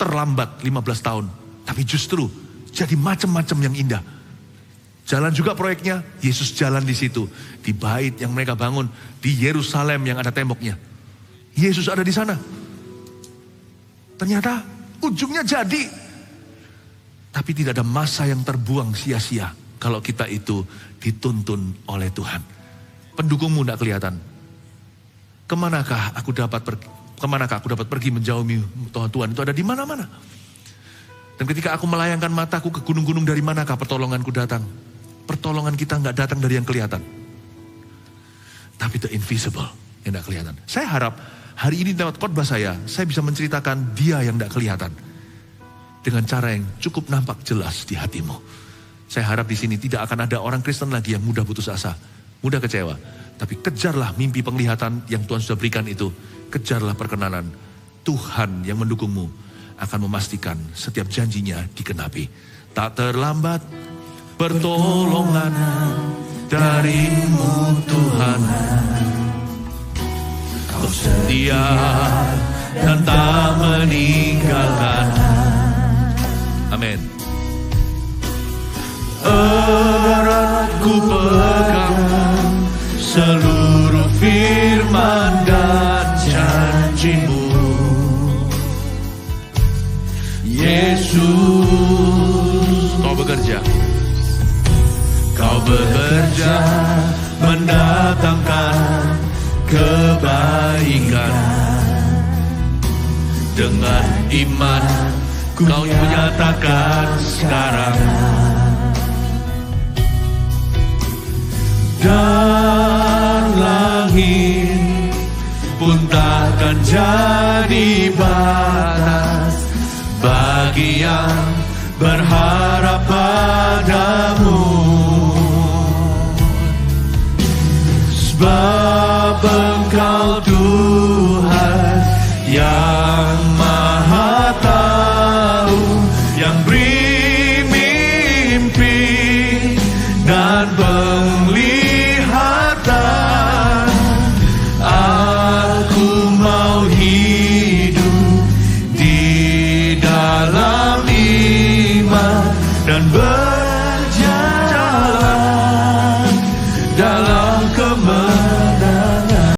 Terlambat 15 tahun, tapi justru jadi macam-macam yang indah. Jalan juga proyeknya, Yesus jalan di situ. Di bait yang mereka bangun, di Yerusalem yang ada temboknya. Yesus ada di sana. Ternyata ujungnya jadi. Tapi tidak ada masa yang terbuang sia-sia kalau kita itu dituntun oleh Tuhan. Pendukungmu tidak kelihatan. Kemanakah aku dapat pergi menjauhi Tuhan itu ada di mana-mana. Dan ketika aku melayangkan mataku ke gunung-gunung, dari manakah pertolonganku datang? Pertolongan kita nggak datang dari yang kelihatan. Tapi the invisible yang tidak kelihatan. Saya harap hari ini lewat khotbah saya bisa menceritakan dia yang tidak kelihatan. Dengan cara yang cukup nampak jelas di hatimu. Saya harap di sini tidak akan ada orang Kristen lagi yang mudah putus asa, mudah kecewa. Tapi kejarlah mimpi penglihatan yang Tuhan sudah berikan itu. Kejarlah perkenanan. Tuhan yang mendukungmu akan memastikan setiap janjinya digenapi. Tak terlambat pertolongan darimu Tuhan. Kau setia dan tak meninggalkan. Amin. Erat ku pegang seluruh firman dan janjimu. Yesus bekerja mendatangkan kebaikan. Dengan iman kau menyatakan sekarang. Dan langit pun takkan jadi batas bagi yang berharap